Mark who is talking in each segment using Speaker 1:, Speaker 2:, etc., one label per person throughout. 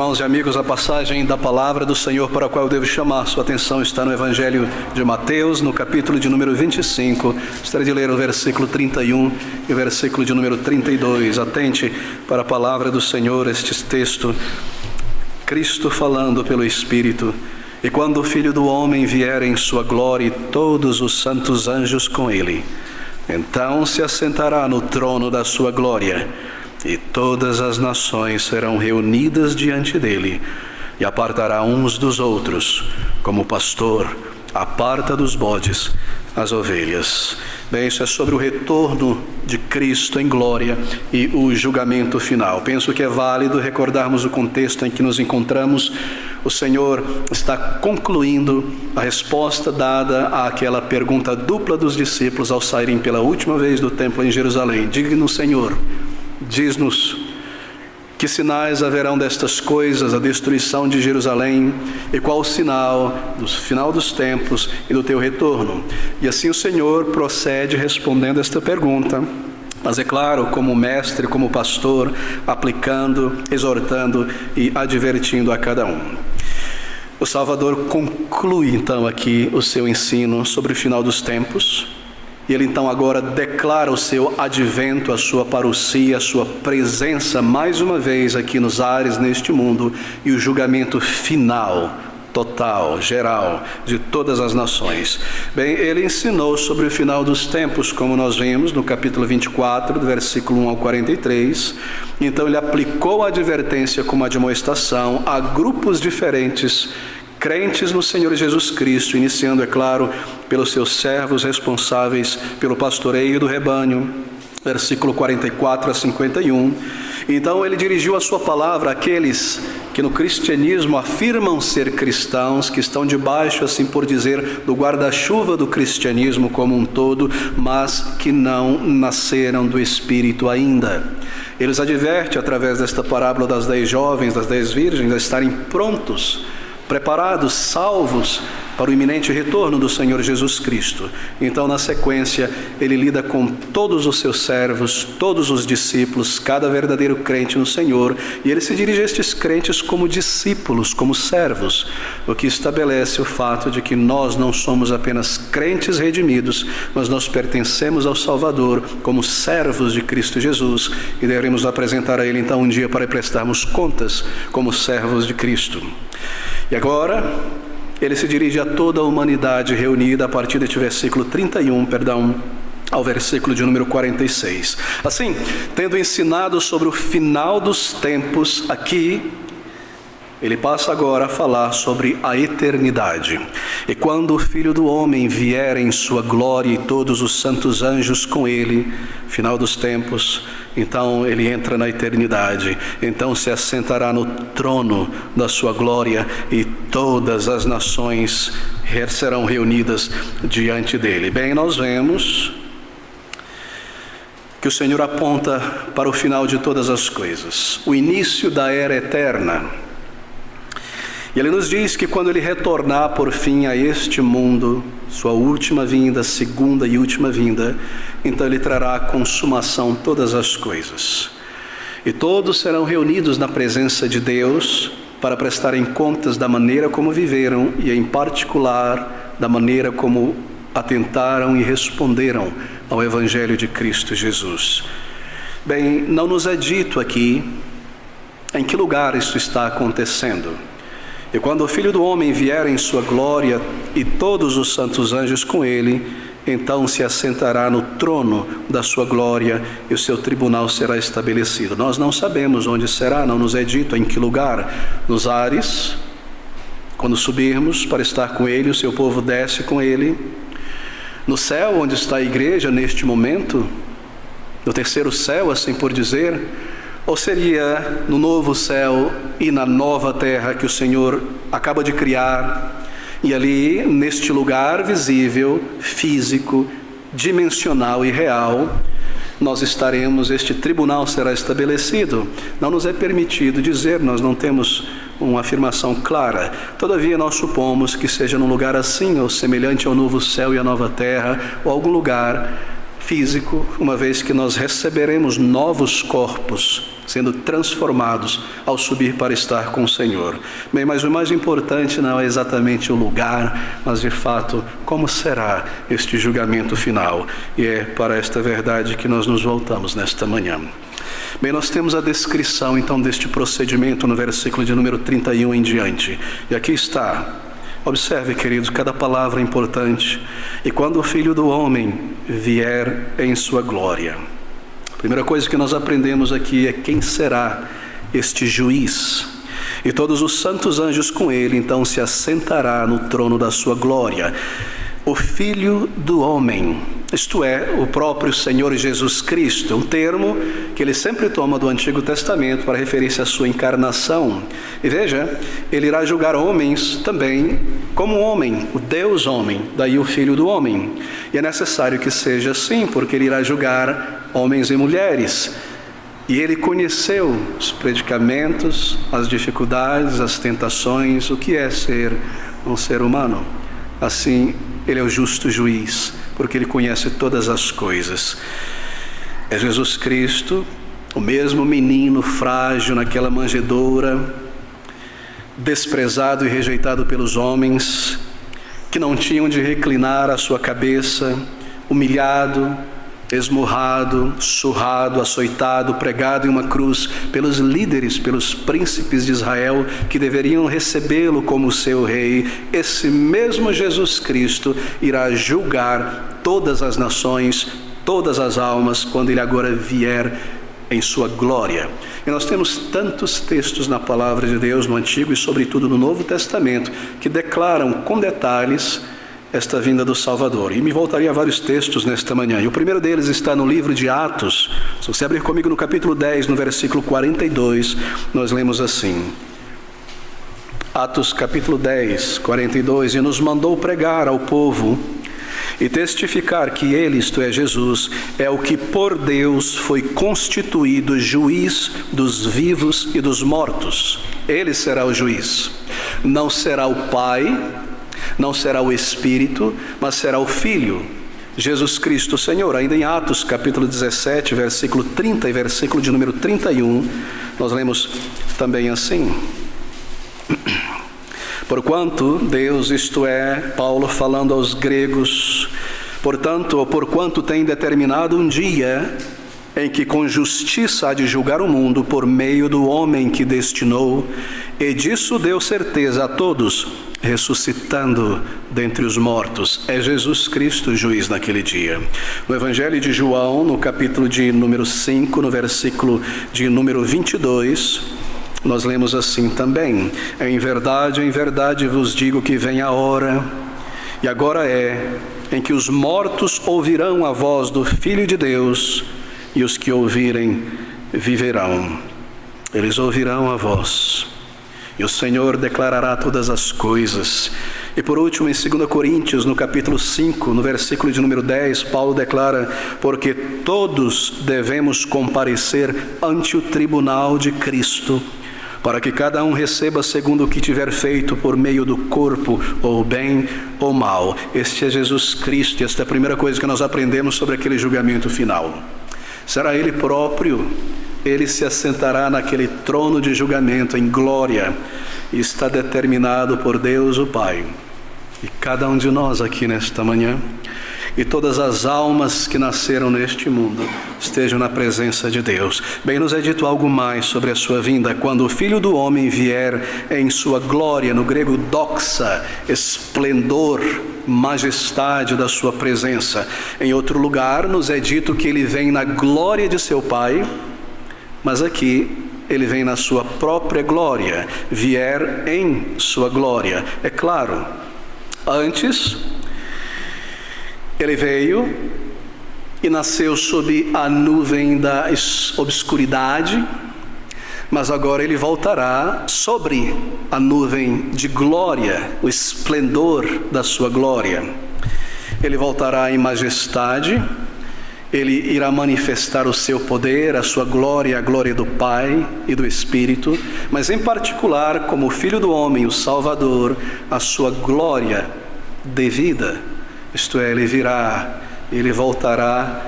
Speaker 1: irmãos e amigos, a passagem da palavra do Senhor para a qual eu devo chamar sua atenção está no Evangelho de Mateus, no capítulo de número 25. Gostaria de ler o versículo 31 e o versículo de número 32. Atente para a palavra do Senhor, este texto. Cristo falando pelo Espírito: e quando o Filho do Homem vier em sua glória e todos os santos anjos com ele, então se assentará no trono da sua glória, e todas as nações serão reunidas diante dele, e apartará uns dos outros, como o pastor aparta dos bodes as ovelhas. Bem, isso é sobre o retorno de Cristo em glória e o julgamento final. Penso que é válido recordarmos o contexto em que nos encontramos. O Senhor está concluindo a resposta dada àquela pergunta dupla dos discípulos ao saírem pela última vez do templo em Jerusalém. Diga-nos, Senhor, diz-nos que sinais haverão destas coisas, a destruição de Jerusalém, e qual o sinal do final dos tempos e do teu retorno? E assim o Senhor procede respondendo esta pergunta, mas é claro, como mestre, como pastor, aplicando, exortando e advertindo a cada um. O Salvador conclui então aqui o seu ensino sobre o final dos tempos. E ele então agora declara o seu advento, a sua parousia, a sua presença mais uma vez aqui nos ares, neste mundo, e o julgamento final, total, geral, de todas as nações. Bem, ele ensinou sobre o final dos tempos, como nós vimos no capítulo 24, do versículo 1 ao 43. Então ele aplicou a advertência como admoestação a grupos diferentes, crentes no Senhor Jesus Cristo, iniciando, é claro, pelos seus servos responsáveis pelo pastoreio do rebanho, versículo 44 a 51. Então ele dirigiu a sua palavra àqueles que no cristianismo afirmam ser cristãos, que estão debaixo, assim por dizer, do guarda-chuva do cristianismo como um todo, mas que não nasceram do Espírito ainda. Eles advertem através desta parábola das 10 jovens, das 10 virgens, a estarem prontos, preparados, salvos para o iminente retorno do Senhor Jesus Cristo. Então, na sequência, ele lida com todos os seus servos, todos os discípulos, cada verdadeiro crente no Senhor, e ele se dirige a estes crentes como discípulos, como servos, o que estabelece o fato de que nós não somos apenas crentes redimidos, mas nós pertencemos ao Salvador como servos de Cristo Jesus, e devemos apresentar a ele então um dia para prestarmos contas como servos de Cristo. E agora, ele se dirige a toda a humanidade reunida a partir deste versículo 31, ao versículo de número 46. Assim, tendo ensinado sobre o final dos tempos aqui, ele passa agora a falar sobre a eternidade. E quando o Filho do Homem vier em sua glória e todos os santos anjos com ele, final dos tempos, então ele entra na eternidade. Então se assentará no trono da sua glória e todas as nações serão reunidas diante dele. Bem, nós vemos que o Senhor aponta para o final de todas as coisas, o início da era eterna. E ele nos diz que quando ele retornar por fim a este mundo, sua última vinda, segunda e última vinda, então ele trará à consumação todas as coisas. E todos serão reunidos na presença de Deus para prestarem contas da maneira como viveram e, em particular, da maneira como atentaram e responderam ao Evangelho de Cristo Jesus. Bem, não nos é dito aqui em que lugar isso está acontecendo. E quando o Filho do Homem vier em sua glória e todos os santos anjos com ele, então se assentará no trono da sua glória e o seu tribunal será estabelecido. Nós não sabemos onde será, não nos é dito em que lugar. Nos ares, quando subirmos para estar com ele, o seu povo desce com ele. No céu, onde está a igreja neste momento, no terceiro céu, assim por dizer, ou seria no novo céu e na nova terra que o Senhor acaba de criar, e ali, neste lugar visível, físico, dimensional e real, nós estaremos, este tribunal será estabelecido. Não nos é permitido dizer, nós não temos uma afirmação clara. Todavia, nós supomos que seja num lugar assim, ou semelhante ao novo céu e à nova terra, ou algum lugar físico, uma vez que nós receberemos novos corpos sendo transformados ao subir para estar com o Senhor. Bem, mas o mais importante não é exatamente o lugar, mas de fato, como será este julgamento final? E é para esta verdade que nós nos voltamos nesta manhã. Bem, nós temos a descrição então deste procedimento no versículo de número 31 em diante. E aqui está. Observe, queridos, cada palavra é importante. E quando o Filho do Homem vier em sua glória. A primeira coisa que nós aprendemos aqui é quem será este juiz. E todos os santos anjos com ele, então, se assentará no trono da sua glória. O Filho do Homem, isto é, o próprio Senhor Jesus Cristo, um termo que ele sempre toma do Antigo Testamento para referir-se à sua encarnação. E veja, ele irá julgar homens também como homem, o Deus homem, daí o Filho do Homem. E é necessário que seja assim, porque ele irá julgar homens e mulheres. E ele conheceu os predicamentos, as dificuldades, as tentações, o que é ser um ser humano. Assim, ele é o justo juiz, porque ele conhece todas as coisas. É Jesus Cristo, o mesmo menino frágil naquela manjedoura, desprezado e rejeitado pelos homens, que não tinham de reclinar a sua cabeça, humilhado, esmurrado, surrado, açoitado, pregado em uma cruz pelos líderes, pelos príncipes de Israel que deveriam recebê-lo como seu rei. Esse mesmo Jesus Cristo irá julgar todas as nações, todas as almas, quando ele agora vier em sua glória. E nós temos tantos textos na palavra de Deus, no Antigo e sobretudo no Novo Testamento, que declaram com detalhes esta vinda do Salvador. E me voltaria a vários textos nesta manhã. E o primeiro deles está no livro de Atos. Se você abrir comigo no capítulo 10, no versículo 42, nós lemos assim. Atos capítulo 10, 42. E nos mandou pregar ao povo e testificar que ele, isto é, Jesus, é o que por Deus foi constituído juiz dos vivos e dos mortos. Ele será o juiz. Não será o Pai, não será o Espírito, mas será o Filho, Jesus Cristo, o Senhor. Ainda em Atos, capítulo 17, versículo 30 e versículo de número 31, nós lemos também assim. Porquanto Deus, isto é, Paulo falando aos gregos, porquanto tem determinado um dia em que com justiça há de julgar o mundo por meio do homem que destinou, e disso deu certeza a todos, ressuscitando dentre os mortos. É Jesus Cristo o juiz naquele dia. No Evangelho de João, no capítulo de número 5, no versículo de número 22, nós lemos assim também. Em verdade vos digo que vem a hora, e agora é, em que os mortos ouvirão a voz do Filho de Deus, e os que ouvirem viverão. Eles ouvirão a voz. E o Senhor declarará todas as coisas. E por último, em 2 Coríntios, no capítulo 5, no versículo de número 10, Paulo declara: porque todos devemos comparecer ante o tribunal de Cristo, para que cada um receba segundo o que tiver feito por meio do corpo, ou bem ou mal. Este é Jesus Cristo, e esta é a primeira coisa que nós aprendemos sobre aquele julgamento final. Será Ele próprio. Ele se assentará naquele trono de julgamento em glória, e está determinado por Deus o Pai. E cada um de nós aqui nesta manhã, e todas as almas que nasceram neste mundo, estejam na presença de Deus. Bem, nos é dito algo mais sobre a sua vinda. Quando o Filho do Homem vier em sua glória, no grego doxa, esplendor, majestade da sua presença. Em outro lugar, nos é dito que ele vem na glória de seu Pai, mas aqui ele vem na sua própria glória, vier em sua glória. É claro, antes ele veio e nasceu sob a nuvem da obscuridade, mas agora ele voltará sobre a nuvem de glória, o esplendor da sua glória. Ele voltará em majestade. Ele irá manifestar o seu poder, a sua glória, a glória do Pai e do Espírito, mas em particular, como Filho do Homem, o Salvador, a sua glória devida. Isto é, ele virá, ele voltará,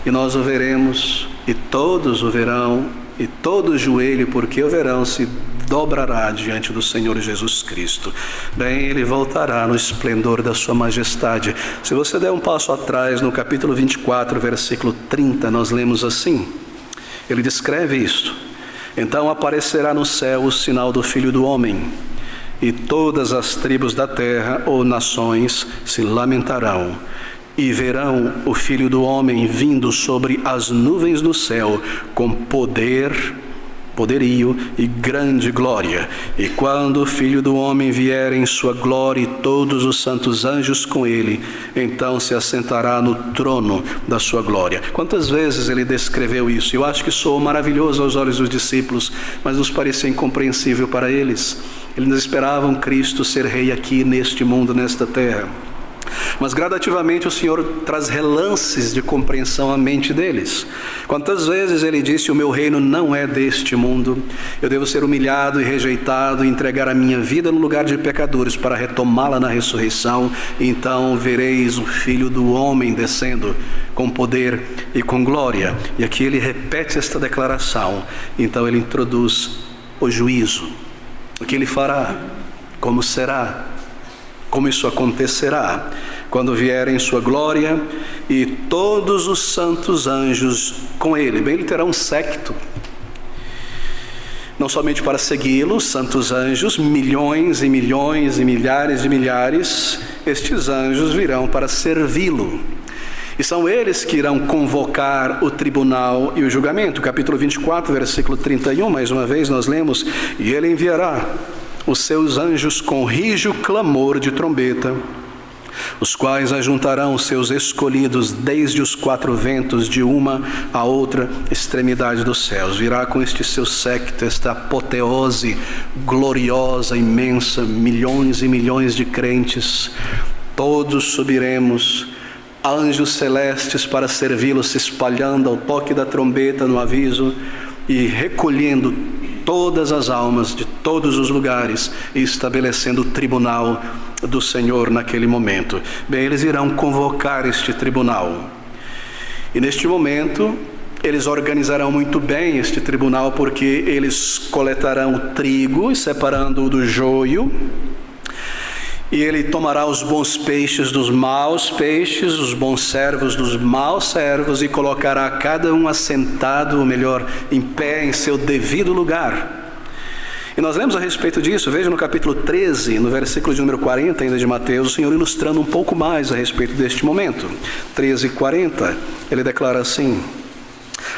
Speaker 1: e nós o veremos, e todos o verão, e todo joelho, porque o verão, se dobrará diante do Senhor Jesus Cristo. Bem, ele voltará no esplendor da sua majestade. Se você der um passo atrás, no capítulo 24, versículo 30, nós lemos assim, ele descreve isto: então aparecerá no céu o sinal do Filho do Homem, e todas as tribos da terra ou nações se lamentarão, e verão o Filho do Homem vindo sobre as nuvens do céu, com poderio e grande glória. E quando o Filho do Homem vier em sua glória e todos os santos anjos com ele, então se assentará no trono da sua glória. Quantas vezes ele descreveu isso? Eu acho que soou maravilhoso aos olhos dos discípulos, mas nos parecia incompreensível para eles. Eles esperavam Cristo ser rei aqui neste mundo, nesta terra. Mas gradativamente o Senhor traz relances de compreensão à mente deles. Quantas vezes ele disse: o meu reino não é deste mundo, eu devo ser humilhado e rejeitado e entregar a minha vida no lugar de pecadores para retomá-la na ressurreição, e então vereis o Filho do Homem descendo com poder e com glória. E aqui ele repete esta declaração. Então ele introduz o juízo, o que ele fará, como será, como isso acontecerá, quando vier em sua glória e todos os santos anjos com ele. Bem, ele terá um séquito, não somente para segui-lo, santos anjos, milhões e milhões e milhares de milhares, estes anjos virão para servi-lo. E são eles que irão convocar o tribunal e o julgamento. Capítulo 24, versículo 31, mais uma vez nós lemos: e ele enviará os seus anjos com rijo clamor de trombeta, os quais ajuntarão os seus escolhidos desde os quatro ventos, de uma a outra extremidade dos céus. Virá com este seu séquito, esta apoteose gloriosa, imensa, milhões e milhões de crentes. Todos subiremos, anjos celestes para servi-lo, se espalhando ao toque da trombeta no aviso e recolhendo todas as almas de todos os lugares e estabelecendo o tribunal do Senhor naquele momento. Bem, eles irão convocar este tribunal. E neste momento, eles organizarão muito bem este tribunal, porque eles coletarão o trigo, separando-o do joio, e ele tomará os bons peixes dos maus peixes, os bons servos dos maus servos, e colocará cada um assentado, ou melhor, em pé em seu devido lugar. E nós lemos a respeito disso, veja no capítulo 13, no versículo de número 40 ainda de Mateus, o Senhor ilustrando um pouco mais a respeito deste momento. 13:40, ele declara assim: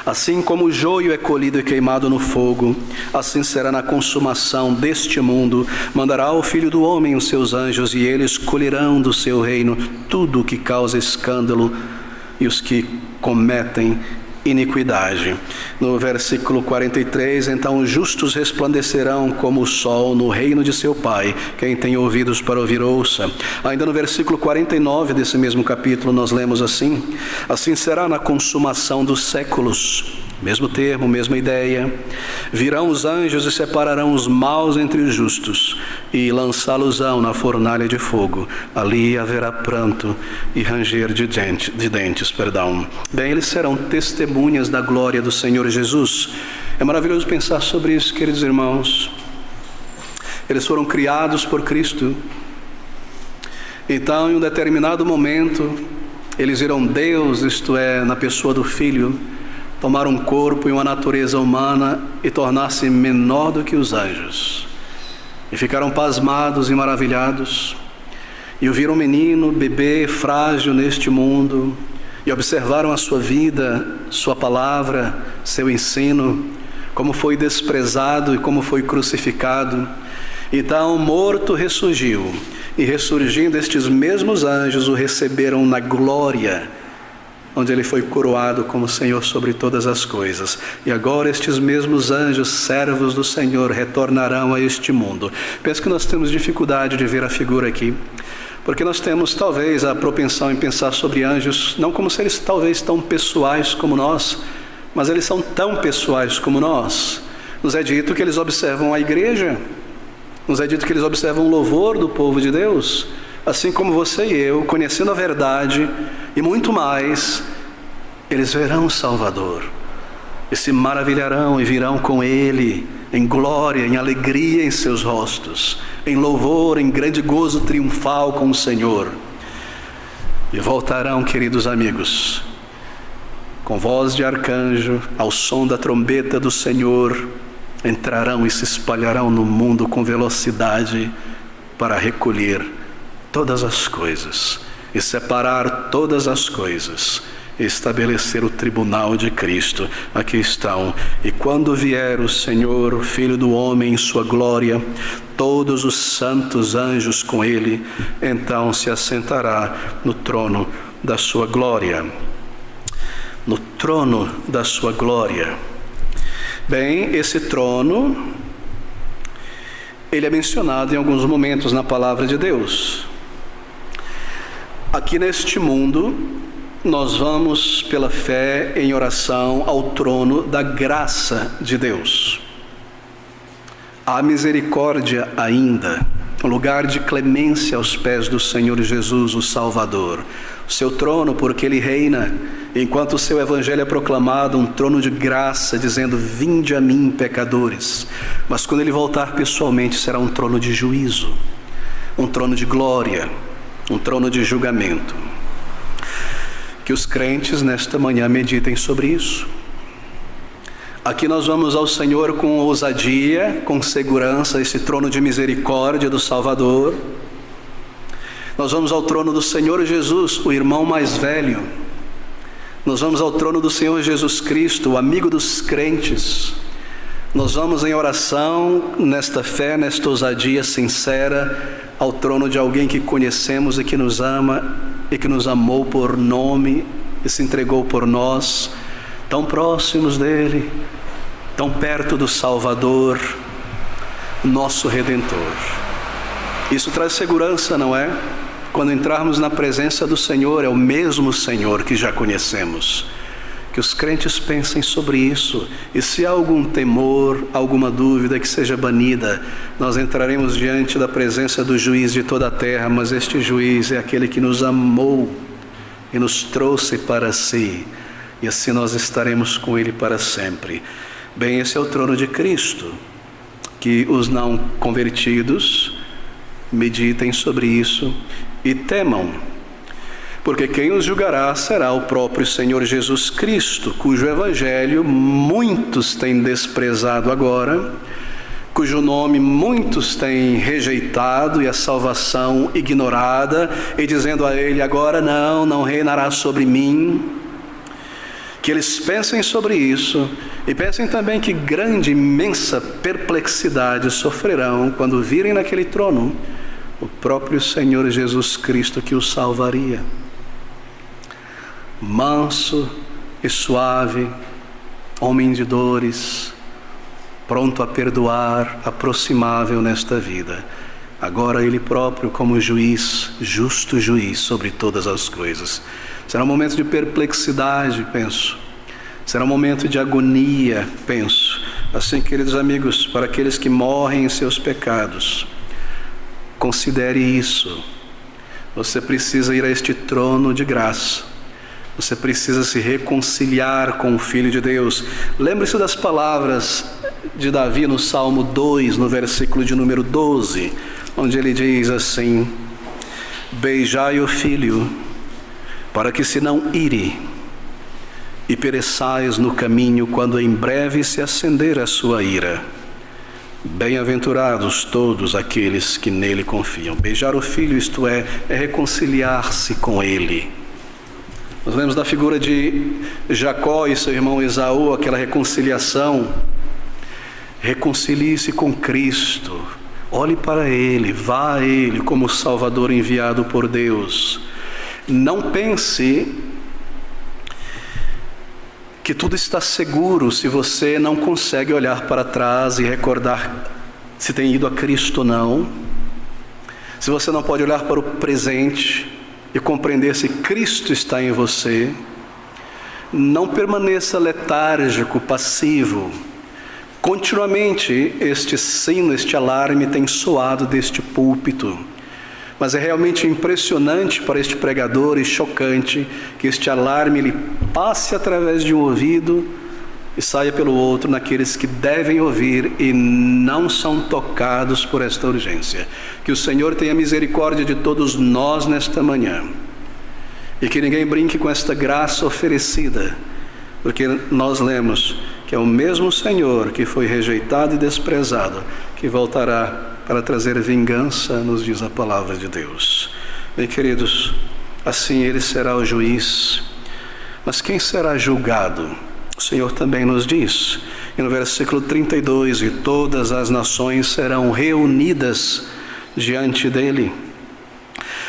Speaker 1: assim como o joio é colhido e queimado no fogo, assim será na consumação deste mundo. Mandará o Filho do Homem os seus anjos, e eles colherão do seu reino tudo o que causa escândalo e os que cometem iniquidade. No versículo 43, então os justos resplandecerão como o sol no reino de seu Pai. Quem tem ouvidos para ouvir, ouça. Ainda no versículo 49 desse mesmo capítulo, nós lemos assim: assim será na consumação dos séculos. Mesmo termo, mesma ideia. Virão os anjos e separarão os maus entre os justos, e lançá-los-ão na fornalha de fogo. Ali haverá pranto e ranger de dentes. Bem, eles serão testemunhas da glória do Senhor Jesus. É maravilhoso pensar sobre isso, queridos irmãos. Eles foram criados por Cristo. Então, em um determinado momento, eles viram Deus, isto é, na pessoa do Filho, tomar um corpo e uma natureza humana e tornar-se menor do que os anjos. E ficaram pasmados e maravilhados, e o viram um menino, bebê, frágil neste mundo, e observaram a sua vida, sua palavra, seu ensino, como foi desprezado e como foi crucificado. Então, morto, ressurgiu, e ressurgindo, estes mesmos anjos o receberam na glória, onde ele foi coroado como Senhor sobre todas as coisas. E agora estes mesmos anjos, servos do Senhor, retornarão a este mundo. Penso que nós temos dificuldade de ver a figura aqui, porque nós temos talvez a propensão em pensar sobre anjos, não como seres talvez tão pessoais como nós, mas eles são tão pessoais como nós. Nos é dito que eles observam a igreja, nos é dito que eles observam o louvor do povo de Deus, assim como você e eu, conhecendo a verdade e muito mais, eles verão o Salvador. e se maravilharão e virão com ele em glória, em alegria em seus rostos, em louvor, em grande gozo triunfal com o Senhor. E voltarão, queridos amigos, com voz de arcanjo, ao som da trombeta do Senhor, entrarão e se espalharão no mundo com velocidade para recolher todas as coisas e separar todas as coisas, e estabelecer o tribunal de Cristo. Aqui estão. E quando vier o Senhor, o Filho do Homem, em sua glória, todos os santos anjos com ele, então se assentará no trono da sua glória. No trono da sua glória. Bem, esse trono, ele é mencionado em alguns momentos na palavra de Deus. Aqui neste mundo, nós vamos pela fé em oração ao trono da graça de Deus. Há misericórdia ainda, um lugar de clemência aos pés do Senhor Jesus, o Salvador. O seu trono, porque ele reina, enquanto o seu evangelho é proclamado, um trono de graça, dizendo: vinde a mim, pecadores. Mas quando ele voltar pessoalmente, será um trono de juízo, um trono de glória, um trono de julgamento. Que os crentes nesta manhã meditem sobre isso. Aqui nós vamos ao Senhor com ousadia, com segurança, esse trono de misericórdia do Salvador. Nós vamos ao trono do Senhor Jesus, o irmão mais velho. Nós vamos ao trono do Senhor Jesus Cristo, o amigo dos crentes. Nós vamos em oração, nesta fé, nesta ousadia sincera, ao trono de alguém que conhecemos e que nos ama e que nos amou por nome e se entregou por nós, tão próximos dele, tão perto do Salvador, nosso Redentor. Isso traz segurança, não é? Quando entrarmos na presença do Senhor, é o mesmo Senhor que já conhecemos. Que os crentes pensem sobre isso, e se há algum temor, alguma dúvida, que seja banida. Nós entraremos diante da presença do juiz de toda a terra, mas este juiz é aquele que nos amou e nos trouxe para si, e assim nós estaremos com ele para sempre. Bem, esse é o trono de Cristo. Que os não convertidos meditem sobre isso e temam, porque quem os julgará será o próprio Senhor Jesus Cristo, cujo evangelho muitos têm desprezado agora, cujo nome muitos têm rejeitado e a salvação ignorada, e dizendo a ele: agora não reinará sobre mim. Que eles pensem sobre isso, e pensem também que grande, imensa perplexidade sofrerão quando virem naquele trono o próprio Senhor Jesus Cristo que os salvaria. Manso e suave, homem de dores, pronto a perdoar, aproximável nesta vida. Agora ele próprio como juiz, justo juiz sobre todas as coisas. Será um momento de perplexidade, penso. Será um momento de agonia, penso. Assim, queridos amigos, para aqueles que morrem em seus pecados, considere isso. Você precisa ir a este trono de graça. Você precisa se reconciliar com o Filho de Deus. Lembre-se das palavras de Davi no Salmo 2, no versículo de número 12, onde ele diz assim: beijai o Filho, para que se não ire, e pereçais no caminho, quando em breve se acender a sua ira. Bem-aventurados todos aqueles que nele confiam. Beijar o Filho, isto é reconciliar-se com ele. Nós vemos da figura de Jacó e seu irmão Esaú, aquela reconciliação. Reconcilie-se com Cristo, olhe para ele, vá a ele como Salvador enviado por Deus. Não pense que tudo está seguro se você não consegue olhar para trás e recordar se tem ido a Cristo ou não. Se você não pode olhar para o presente e compreender se Cristo está em você, não permaneça letárgico, passivo. Continuamente este sino, este alarme tem soado deste púlpito, mas é realmente impressionante para este pregador e chocante que este alarme ele passe através de um ouvido e saia pelo outro naqueles que devem ouvir e não são tocados por esta urgência. Que o Senhor tenha misericórdia de todos nós nesta manhã, e que ninguém brinque com esta graça oferecida, porque nós lemos que é o mesmo Senhor que foi rejeitado e desprezado, que voltará para trazer vingança, nos diz a palavra de Deus. Bem, queridos, assim Ele será o juiz, mas quem será julgado? O Senhor também nos diz, e no versículo 32, e todas as nações serão reunidas diante dele,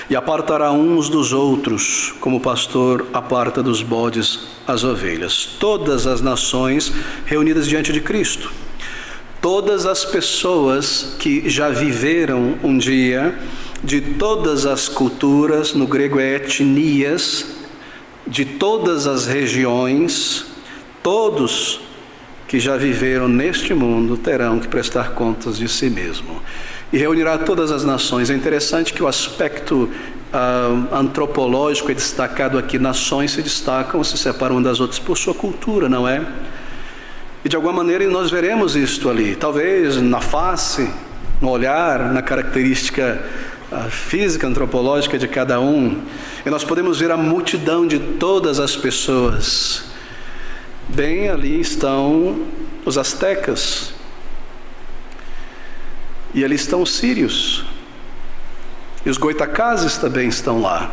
Speaker 1: e apartará uns dos outros, como o pastor aparta dos bodes as ovelhas. Todas as nações reunidas diante de Cristo. Todas as pessoas que já viveram um dia, de todas as culturas, no grego é etnias, de todas as regiões, todos que já viveram neste mundo terão que prestar contas de si mesmo. E reunirá todas as nações. É interessante que o aspecto antropológico é destacado aqui. Nações se destacam, se separam umas das outras por sua cultura, não é? E de alguma maneira nós veremos isto ali, talvez na face, no olhar, na característica física, antropológica de cada um. E nós podemos ver a multidão de todas as pessoas. Bem, ali estão os astecas, e ali estão os sírios, e os goitacazes também estão lá,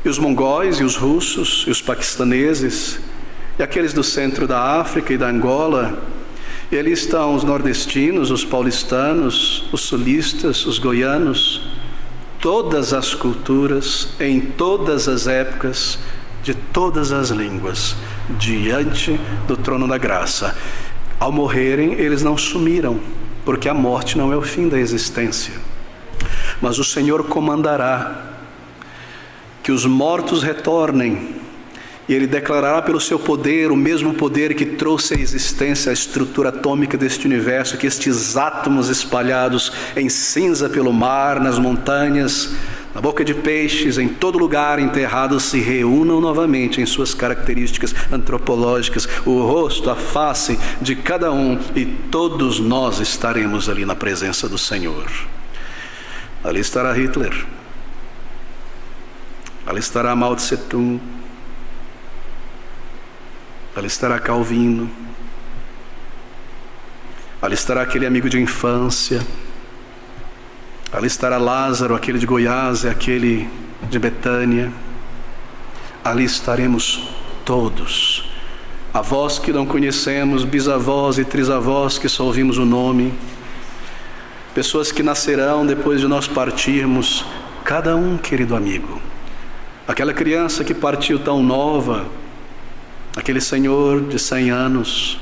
Speaker 1: e os mongóis, e os russos, e os paquistaneses, e aqueles do centro da África e da Angola, e ali estão os nordestinos, os paulistanos, os sulistas, os goianos, todas as culturas, em todas as épocas, de todas as línguas, diante do trono da graça. Ao morrerem, eles não sumiram, porque a morte não é o fim da existência, mas o Senhor comandará que os mortos retornem, e Ele declarará pelo seu poder, o mesmo poder que trouxe à existência a estrutura atômica deste universo, que estes átomos espalhados em cinza pelo mar, nas montanhas, na boca de peixes, em todo lugar enterrados, se reúnam novamente em suas características antropológicas, o rosto, a face de cada um, e todos nós estaremos ali na presença do Senhor. Ali estará Hitler, ali estará Mao Tse Tung, ali estará Calvino, ali estará aquele amigo de infância, ali estará Lázaro, aquele de Goiás, aquele de Betânia. Ali estaremos todos, avós que não conhecemos, bisavós e trisavós que só ouvimos o nome, pessoas que nascerão depois de nós partirmos, cada um, querido amigo, aquela criança que partiu tão nova, aquele senhor de 100 anos,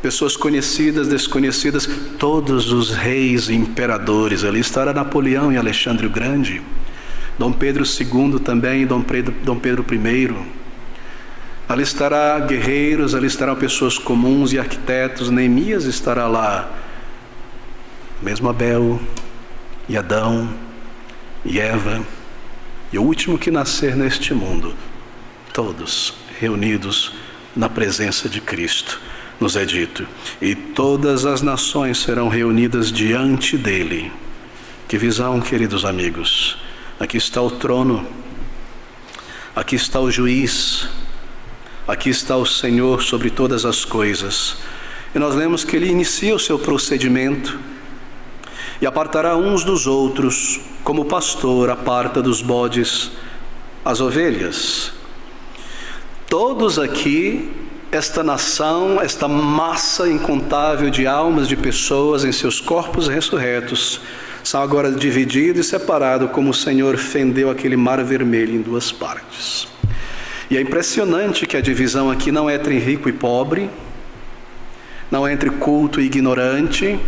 Speaker 1: pessoas conhecidas, desconhecidas, todos os reis e imperadores. Ali estará Napoleão e Alexandre o Grande, Dom Pedro II também, Dom Pedro I. Ali estará guerreiros, ali estarão pessoas comuns e arquitetos. Neemias estará lá, mesmo Abel e Adão e Eva, e o último que nascer neste mundo, todos reunidos na presença de Cristo. Nos é dito, e todas as nações serão reunidas diante dele. Que visão, queridos amigos! Aqui está o trono, aqui está o juiz, aqui está o Senhor sobre todas as coisas. E nós lemos que ele inicia o seu procedimento e apartará uns dos outros, como o pastor aparta dos bodes as ovelhas. Todos aqui, esta nação, esta massa incontável de almas de pessoas em seus corpos ressurretos, são agora divididos e separados, como o Senhor fendeu aquele mar vermelho em duas partes. E é impressionante que a divisão aqui não é entre rico e pobre, não é entre culto e ignorante,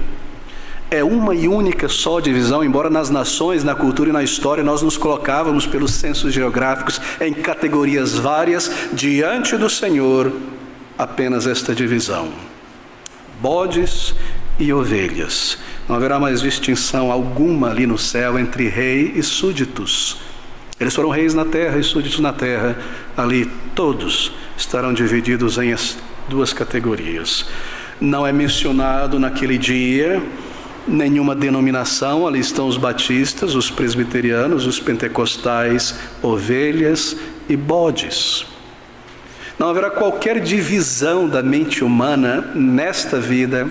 Speaker 1: é uma e única só divisão, embora nas nações, na cultura e na história nós nos colocávamos pelos censos geográficos em categorias várias, diante do Senhor, apenas esta divisão: bodes e ovelhas. Não haverá mais distinção alguma ali no céu entre rei e súditos. Eles foram reis na terra e súditos na terra. Ali todos estarão divididos em duas categorias. Não é mencionado naquele dia nenhuma denominação, ali estão os batistas, os presbiterianos, os pentecostais, ovelhas e bodes. Não haverá qualquer divisão da mente humana nesta vida,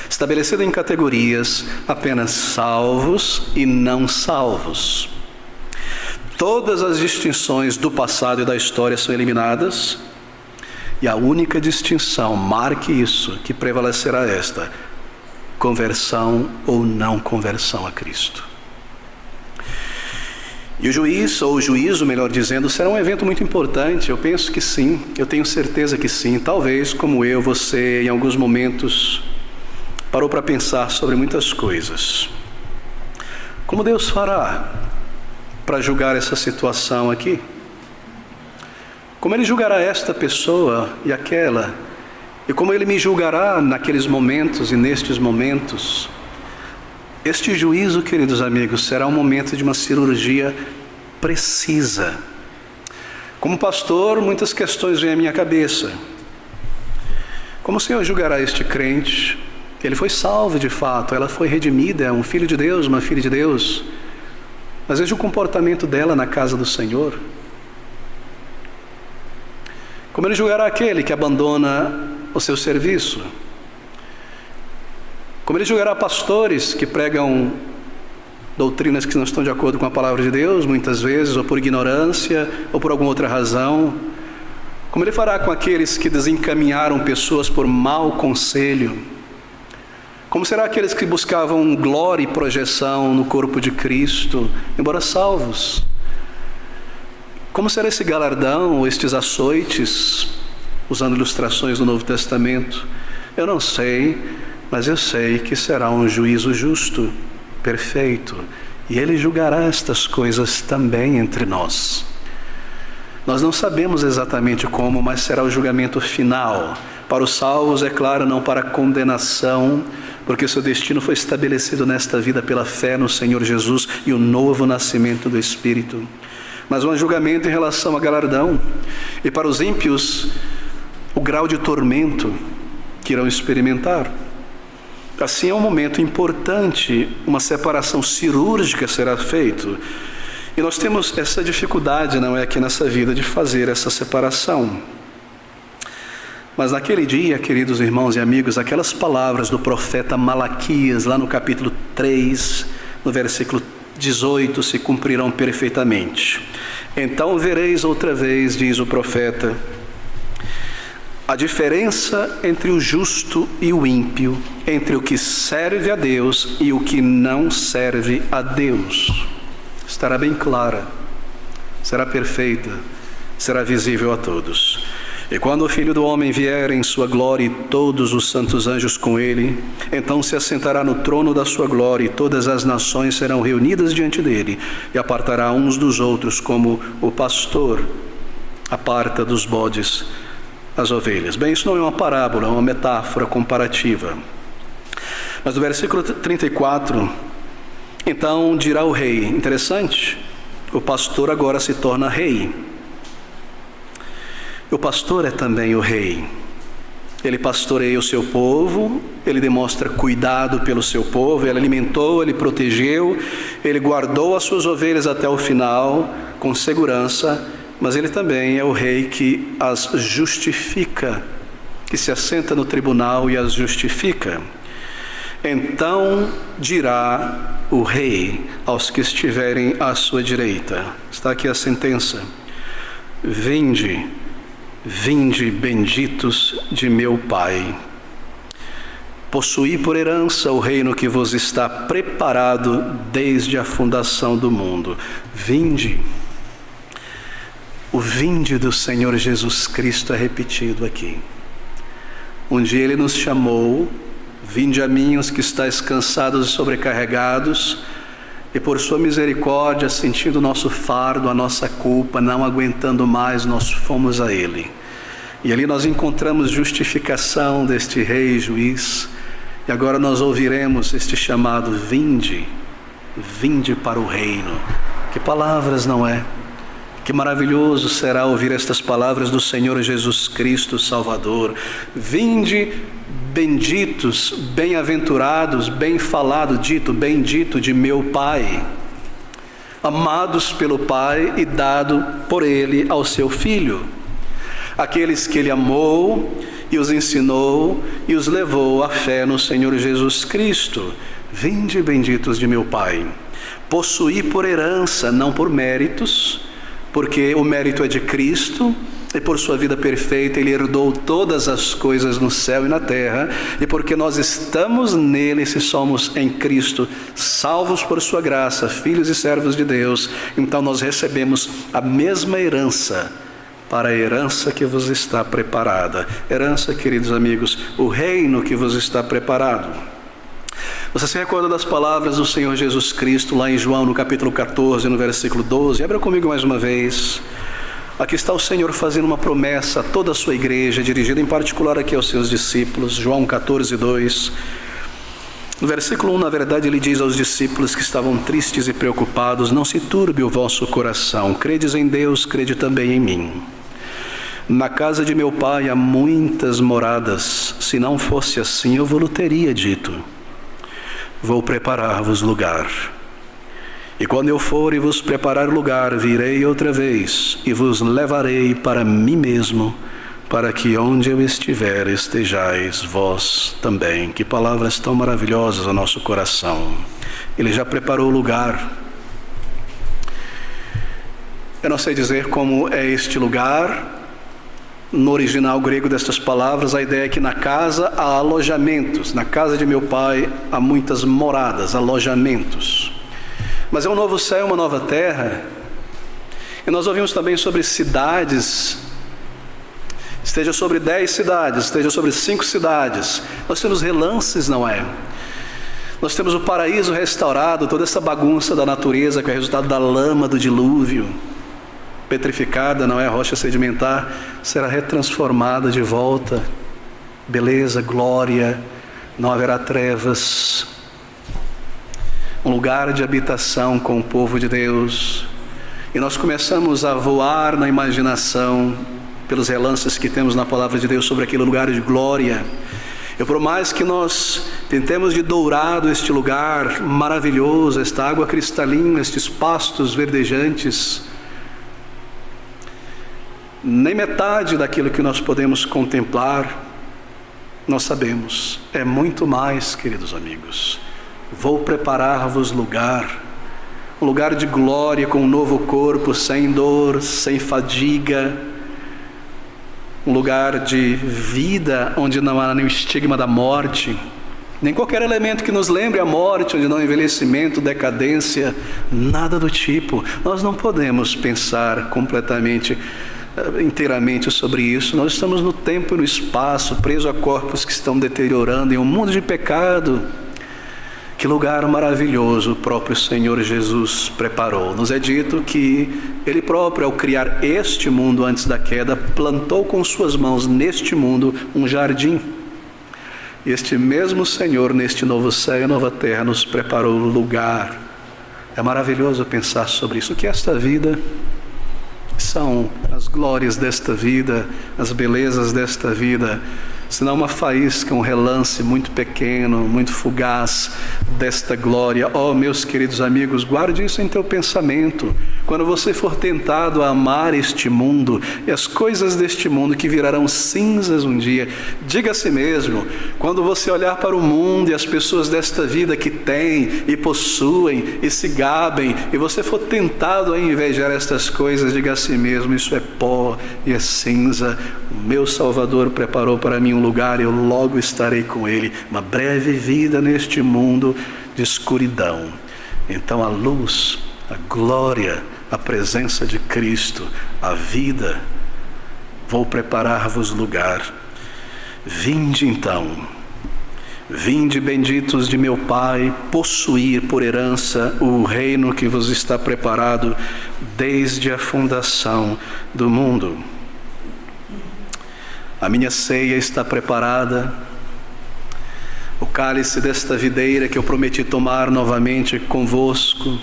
Speaker 1: estabelecida em categorias, apenas salvos e não salvos. Todas as distinções do passado e da história são eliminadas, e a única distinção, marque isso, que prevalecerá esta: conversão ou não conversão a Cristo. E o juiz, ou o juízo, melhor dizendo, será um evento muito importante. Eu penso que sim, eu tenho certeza que sim. Talvez, como eu, você, em alguns momentos, parou para pensar sobre muitas coisas. Como Deus fará para julgar essa situação aqui? Como Ele julgará esta pessoa e aquela? E como Ele me julgará naqueles momentos e nestes momentos? Este juízo, queridos amigos, será um momento de uma cirurgia precisa. Como pastor, muitas questões vêm à minha cabeça. Como o Senhor julgará este crente? Ele foi salvo de fato, ela foi redimida, é um filho de Deus, uma filha de Deus. Mas veja o comportamento dela na casa do Senhor. Como Ele julgará aquele que abandona o seu serviço? Como Ele julgará pastores que pregam doutrinas que não estão de acordo com a palavra de Deus, muitas vezes, ou por ignorância, ou por alguma outra razão? Como Ele fará com aqueles que desencaminharam pessoas por mau conselho? Como será aqueles que buscavam glória e projeção no corpo de Cristo, embora salvos? Como será esse galardão, ou estes açoites, usando ilustrações do Novo Testamento? Eu não sei, mas eu sei que será um juízo justo, perfeito, e Ele julgará estas coisas também entre nós. Nós não sabemos exatamente como, mas será o julgamento final. Para os salvos, é claro, não para condenação, porque seu destino foi estabelecido nesta vida pela fé no Senhor Jesus e o novo nascimento do Espírito. Mas um julgamento em relação a galardão. E para os ímpios, o grau de tormento que irão experimentar. Assim é um momento importante, uma separação cirúrgica será feita. E nós temos essa dificuldade, não é, aqui nessa vida, de fazer essa separação. Mas naquele dia, queridos irmãos e amigos, aquelas palavras do profeta Malaquias, lá no capítulo 3, no versículo 18, se cumprirão perfeitamente. Então vereis outra vez, diz o profeta, a diferença entre o justo e o ímpio, entre o que serve a Deus e o que não serve a Deus. Estará bem clara, será perfeita, será visível a todos. E quando o Filho do Homem vier em sua glória e todos os santos anjos com ele, então se assentará no trono da sua glória e todas as nações serão reunidas diante dele e apartará uns dos outros como o pastor aparta dos bodes as ovelhas. Bem, isso não é uma parábola, é uma metáfora comparativa. Mas no versículo 34, então dirá o rei, interessante, o pastor agora se torna rei. O pastor é também o rei. Ele pastoreia o seu povo, ele demonstra cuidado pelo seu povo, ele alimentou, ele protegeu, ele guardou as suas ovelhas até o final, com segurança, mas ele também é o rei que as justifica, que se assenta no tribunal e as justifica. Então dirá o rei aos que estiverem à sua direita, está aqui a sentença: vinde, vinde, benditos de meu Pai, possuí por herança o reino que vos está preparado desde a fundação do mundo. Vinde. O vinde do Senhor Jesus Cristo é repetido aqui. Um dia Ele nos chamou, vinde a mim os que estáis cansados e sobrecarregados, e por sua misericórdia, sentindo o nosso fardo, a nossa culpa, não aguentando mais, nós fomos a Ele. E ali nós encontramos justificação deste rei juiz, e agora nós ouviremos este chamado: vinde, vinde para o reino. Que palavras, não é? Que maravilhoso será ouvir estas palavras do Senhor Jesus Cristo, Salvador. Vinde, benditos, bem-aventurados, bem falado, dito, bendito de meu Pai, amados pelo Pai e dado por Ele ao seu Filho, aqueles que Ele amou e os ensinou e os levou à fé no Senhor Jesus Cristo. Vinde, benditos de meu Pai, possuí por herança, não por méritos, porque o mérito é de Cristo, e por sua vida perfeita Ele herdou todas as coisas no céu e na terra, e porque nós estamos nele, se somos em Cristo, salvos por sua graça, filhos e servos de Deus, então nós recebemos a mesma herança, para a herança que vos está preparada. Herança, queridos amigos, o reino que vos está preparado. Você se recorda das palavras do Senhor Jesus Cristo lá em João, no capítulo 14, no versículo 12? Abra comigo mais uma vez. Aqui está o Senhor fazendo uma promessa a toda a sua igreja, dirigida em particular aqui aos seus discípulos. João 14, 2. No versículo 1, na verdade, Ele diz aos discípulos que estavam tristes e preocupados: não se turbe o vosso coração, credes em Deus, crede também em mim. Na casa de meu Pai há muitas moradas, se não fosse assim eu vou-lhe teria dito. Vou preparar-vos lugar. E quando eu for e vos preparar lugar, virei outra vez e vos levarei para mim mesmo, para que onde eu estiver estejais vós também. Que palavras tão maravilhosas ao nosso coração. Ele já preparou o lugar. Eu não sei dizer como é este lugar. No original grego destas palavras, a ideia é que na casa há alojamentos. Na casa de meu Pai há muitas moradas, alojamentos. Mas é um novo céu, uma nova terra. E nós ouvimos também sobre cidades. Esteja sobre 10 cidades, esteja sobre 5 cidades. Nós temos relances, não é? Nós temos o paraíso restaurado, toda essa bagunça da natureza que é resultado da lama do dilúvio. Petrificada, não é? A rocha sedimentar será retransformada de volta. Beleza, glória, não haverá trevas. Um lugar de habitação com o povo de Deus. E nós começamos a voar na imaginação pelos relances que temos na palavra de Deus sobre aquele lugar de glória. E por mais que nós tentemos de dourado este lugar maravilhoso, esta água cristalina, estes pastos verdejantes, nem metade daquilo que nós podemos contemplar, nós sabemos. É muito mais, queridos amigos. Vou preparar-vos lugar, um lugar de glória com um novo corpo, sem dor, sem fadiga, um lugar de vida onde não há nenhum estigma da morte, nem qualquer elemento que nos lembre a morte, onde não há envelhecimento, decadência, nada do tipo. Nós não podemos pensar inteiramente sobre isso. Nós estamos no tempo e no espaço, presos a corpos que estão deteriorando em um mundo de pecado. Que lugar maravilhoso o próprio Senhor Jesus preparou. Nos é dito que Ele próprio, ao criar este mundo antes da queda, plantou com suas mãos neste mundo um jardim. E este mesmo Senhor, neste novo céu e nova terra, nos preparou lugar. É maravilhoso pensar sobre isso. O que é esta vida? São as glórias desta vida, as belezas desta vida, senão uma faísca, um relance muito pequeno, muito fugaz desta glória. Oh, meus queridos amigos, guarde isso em teu pensamento. Quando você for tentado a amar este mundo e as coisas deste mundo que virarão cinzas um dia, diga a si mesmo, quando você olhar para o mundo e as pessoas desta vida que têm e possuem e se gabem, e você for tentado a invejar estas coisas, diga a si mesmo, isso é pó e é cinza. O meu Salvador preparou para mim um lugar, eu logo estarei com Ele. Uma breve vida neste mundo de escuridão. Então a luz, a glória, a presença de Cristo, a vida, vou preparar-vos lugar. Vinde então, vinde benditos de meu Pai, possuir por herança o reino que vos está preparado desde a fundação do mundo. A minha ceia está preparada, o cálice desta videira que eu prometi tomar novamente convosco,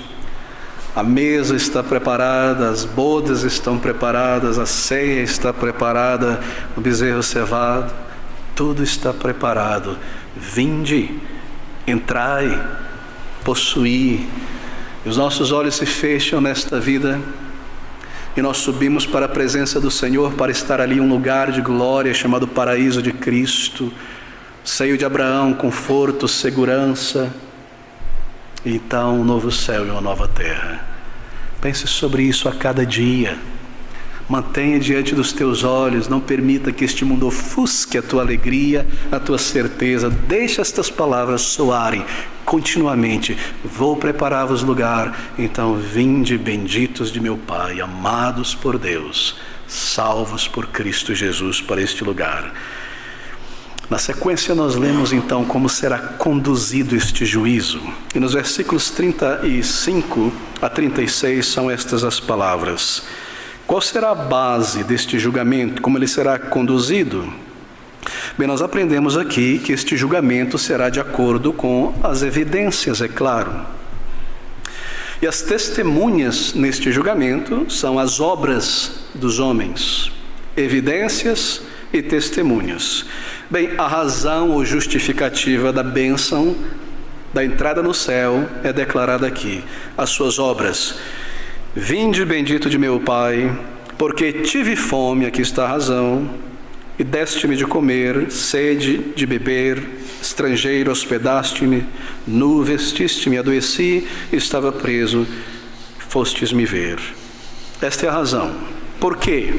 Speaker 1: A mesa está preparada, as bodas estão preparadas, a ceia está preparada, o bezerro cevado, tudo está preparado. Vinde, entrai, possuí. E os nossos olhos se fecham nesta vida e nós subimos para a presença do Senhor para estar ali em um lugar de glória chamado paraíso de Cristo, seio de Abraão, conforto, segurança. Então, um novo céu e uma nova terra. Pense sobre isso a cada dia. Mantenha diante dos teus olhos. Não permita que este mundo ofusque a tua alegria, a tua certeza. Deixa estas palavras soarem continuamente. Vou preparar-vos lugar. Então, vinde, benditos de meu Pai, amados por Deus, salvos por Cristo Jesus para este lugar. Na sequência nós lemos então como será conduzido este juízo. E nos versículos 35 a 36 são estas as palavras. Qual será a base deste julgamento? Como ele será conduzido? Bem, nós aprendemos aqui que este julgamento será de acordo com as evidências, é claro. E as testemunhas neste julgamento são as obras dos homens. Evidências e testemunhas. Bem, a razão ou justificativa da bênção, da entrada no céu, é declarada aqui. As suas obras. Vinde, bendito de meu Pai, porque tive fome, aqui está a razão, e deste-me de comer, sede de beber, estrangeiro, hospedaste-me, nu, vestiste-me, adoeci, estava preso, fostes-me ver. Esta é a razão. Por quê?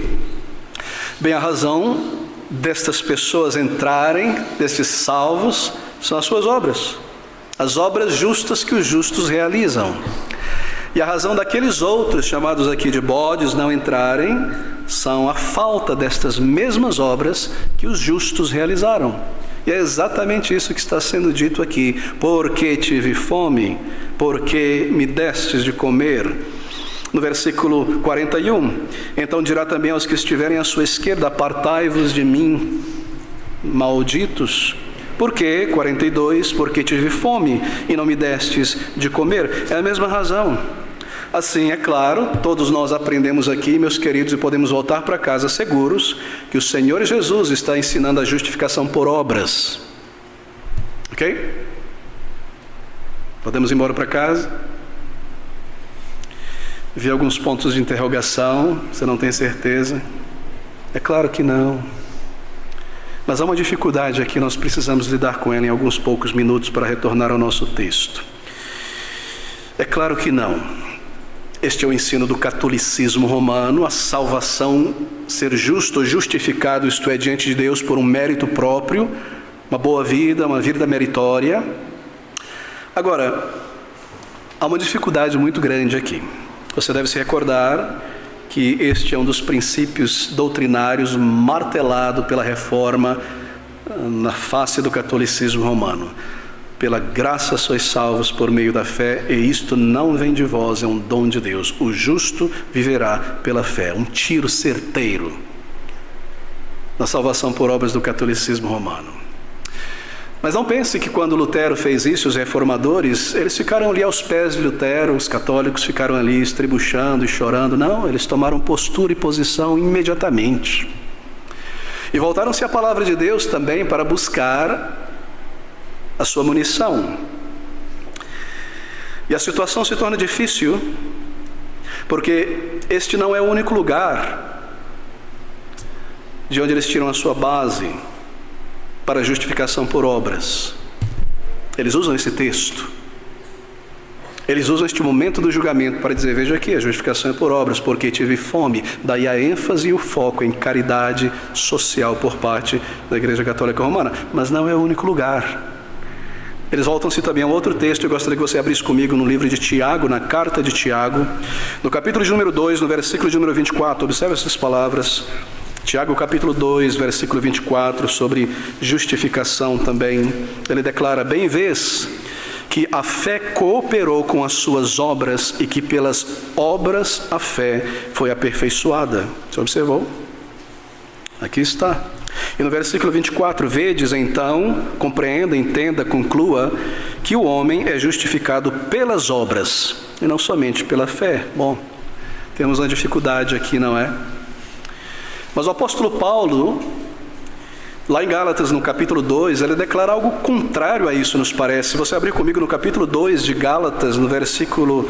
Speaker 1: Bem, a razão destas pessoas entrarem, destes salvos, são as suas obras. As obras justas que os justos realizam. E a razão daqueles outros, chamados aqui de bodes, não entrarem, são a falta destas mesmas obras que os justos realizaram. E é exatamente isso que está sendo dito aqui. Porque tive fome, porque me destes de comer. No versículo 41, então dirá também aos que estiverem à sua esquerda, apartai-vos de mim, malditos. Por quê? 42, porque tive fome e não me destes de comer. É a mesma razão. Assim, é claro, todos nós aprendemos aqui, meus queridos, e podemos voltar para casa seguros, que o Senhor Jesus está ensinando a justificação por obras. Ok? Podemos ir embora para casa? Vi alguns pontos de interrogação, você não tem certeza? É claro que não. Mas há uma dificuldade aqui, nós precisamos lidar com ela em alguns poucos minutos para retornar ao nosso texto. É claro que não. Este é o ensino do catolicismo romano, a salvação, ser justo ou justificado, isto é, diante de Deus por um mérito próprio, uma boa vida, uma vida meritória. Agora, há uma dificuldade muito grande aqui. Você deve se recordar que este é um dos princípios doutrinários martelado pela reforma na face do catolicismo romano. Pela graça sois salvos por meio da fé, e isto não vem de vós, é um dom de Deus. O justo viverá pela fé. Um tiro certeiro na salvação por obras do catolicismo romano. Mas não pense que quando Lutero fez isso, os reformadores, eles ficaram ali aos pés de Lutero, os católicos ficaram ali estribuchando e chorando. Não, eles tomaram postura e posição imediatamente. E voltaram-se à palavra de Deus também para buscar a sua munição. E a situação se torna difícil, porque este não é o único lugar de onde eles tiram a sua base para a justificação por obras. Eles usam esse texto. Eles usam este momento do julgamento para dizer, veja aqui, a justificação é por obras, porque tive fome. Daí a ênfase e o foco em caridade social por parte da Igreja Católica Romana. Mas não é o único lugar. Eles voltam-se também a outro texto. Eu gostaria que você abrisse comigo no livro de Tiago, na carta de Tiago, no capítulo de número 2, no versículo de número 24. Observe essas palavras. Tiago capítulo 2, versículo 24, sobre justificação também. Ele declara, bem vês que a fé cooperou com as suas obras e que pelas obras a fé foi aperfeiçoada. Você observou? Aqui está. E no versículo 24, vedes então, compreenda, entenda, conclua, que o homem é justificado pelas obras, e não somente pela fé. Bom, temos uma dificuldade aqui, não é? Mas o apóstolo Paulo, lá em Gálatas, no capítulo 2, ele declara algo contrário a isso, nos parece. Se você abrir comigo no capítulo 2 de Gálatas, no versículo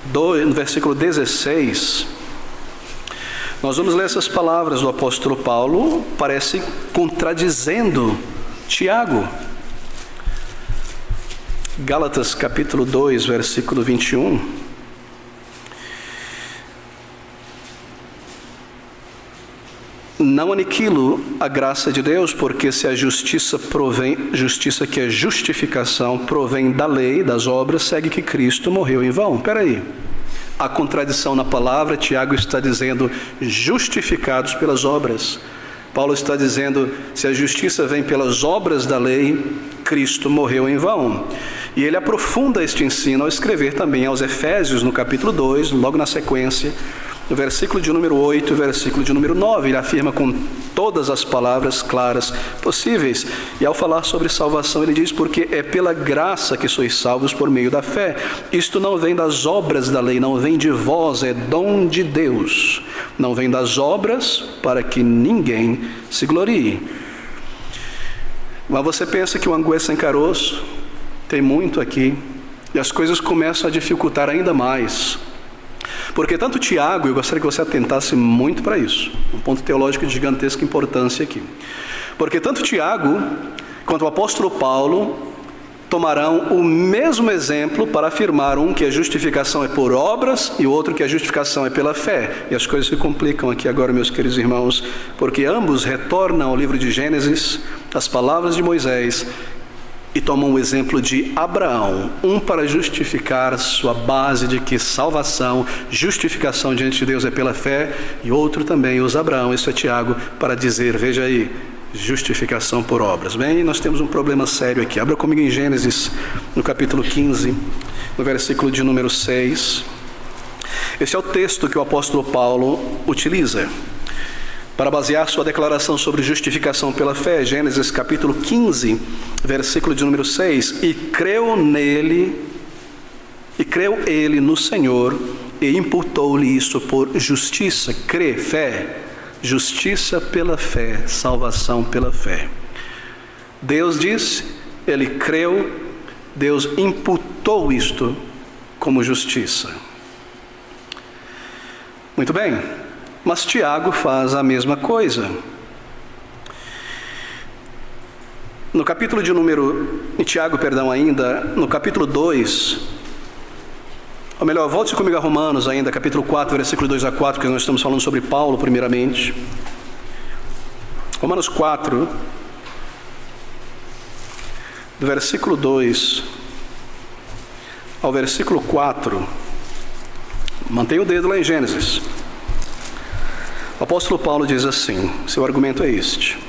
Speaker 1: 16, nós vamos ler essas palavras do apóstolo Paulo, parece contradizendo Tiago. Gálatas capítulo 2, versículo 21. Não aniquilo a graça de Deus, porque se a justiça que é justificação, provém da lei, das obras, segue que Cristo morreu em vão. Espera aí. A contradição na palavra, Tiago está dizendo justificados pelas obras. Paulo está dizendo, se a justiça vem pelas obras da lei, Cristo morreu em vão. E ele aprofunda este ensino ao escrever também aos Efésios, no capítulo 2, logo na sequência, no versículo de número 8 e versículo de número 9, ele afirma com todas as palavras claras possíveis. E ao falar sobre salvação, ele diz, porque é pela graça que sois salvos por meio da fé. Isto não vem das obras da lei, não vem de vós, é dom de Deus. Não vem das obras para que ninguém se glorie. Mas você pensa que o angu é sem caroço? Tem muito aqui. E as coisas começam a dificultar ainda mais. Porque tanto Tiago, eu gostaria que você atentasse muito para isso, um ponto teológico de gigantesca importância aqui. Porque tanto Tiago quanto o apóstolo Paulo tomarão o mesmo exemplo para afirmar um que a justificação é por obras e o outro que a justificação é pela fé. E as coisas se complicam aqui agora, meus queridos irmãos, porque ambos retornam ao livro de Gênesis, as palavras de Moisés, e tomam o exemplo de Abraão, um para justificar sua base de que salvação, justificação diante de Deus é pela fé, e outro também usa Abraão, isso é Tiago, para dizer, veja aí, justificação por obras. Bem, nós temos um problema sério aqui. Abra comigo em Gênesis, no capítulo 15, no versículo de número 6. Esse é o texto que o apóstolo Paulo utiliza para basear sua declaração sobre justificação pela fé. Gênesis capítulo 15, versículo de número 6. E creu ele no Senhor, e imputou-lhe isso por justiça. Crê, fé, justiça pela fé, salvação pela fé. Deus disse, ele creu, Deus imputou isto como justiça. Muito bem. Mas Tiago faz a mesma coisa. No capítulo de número... Em Tiago, ainda, no capítulo 2... Ou melhor, volte comigo a Romanos ainda, capítulo 4, versículo 2 a 4, porque nós estamos falando sobre Paulo, primeiramente. Romanos 4, do versículo 2 ao versículo 4. Mantenha o dedo lá em Gênesis. O apóstolo Paulo diz assim, seu argumento é este.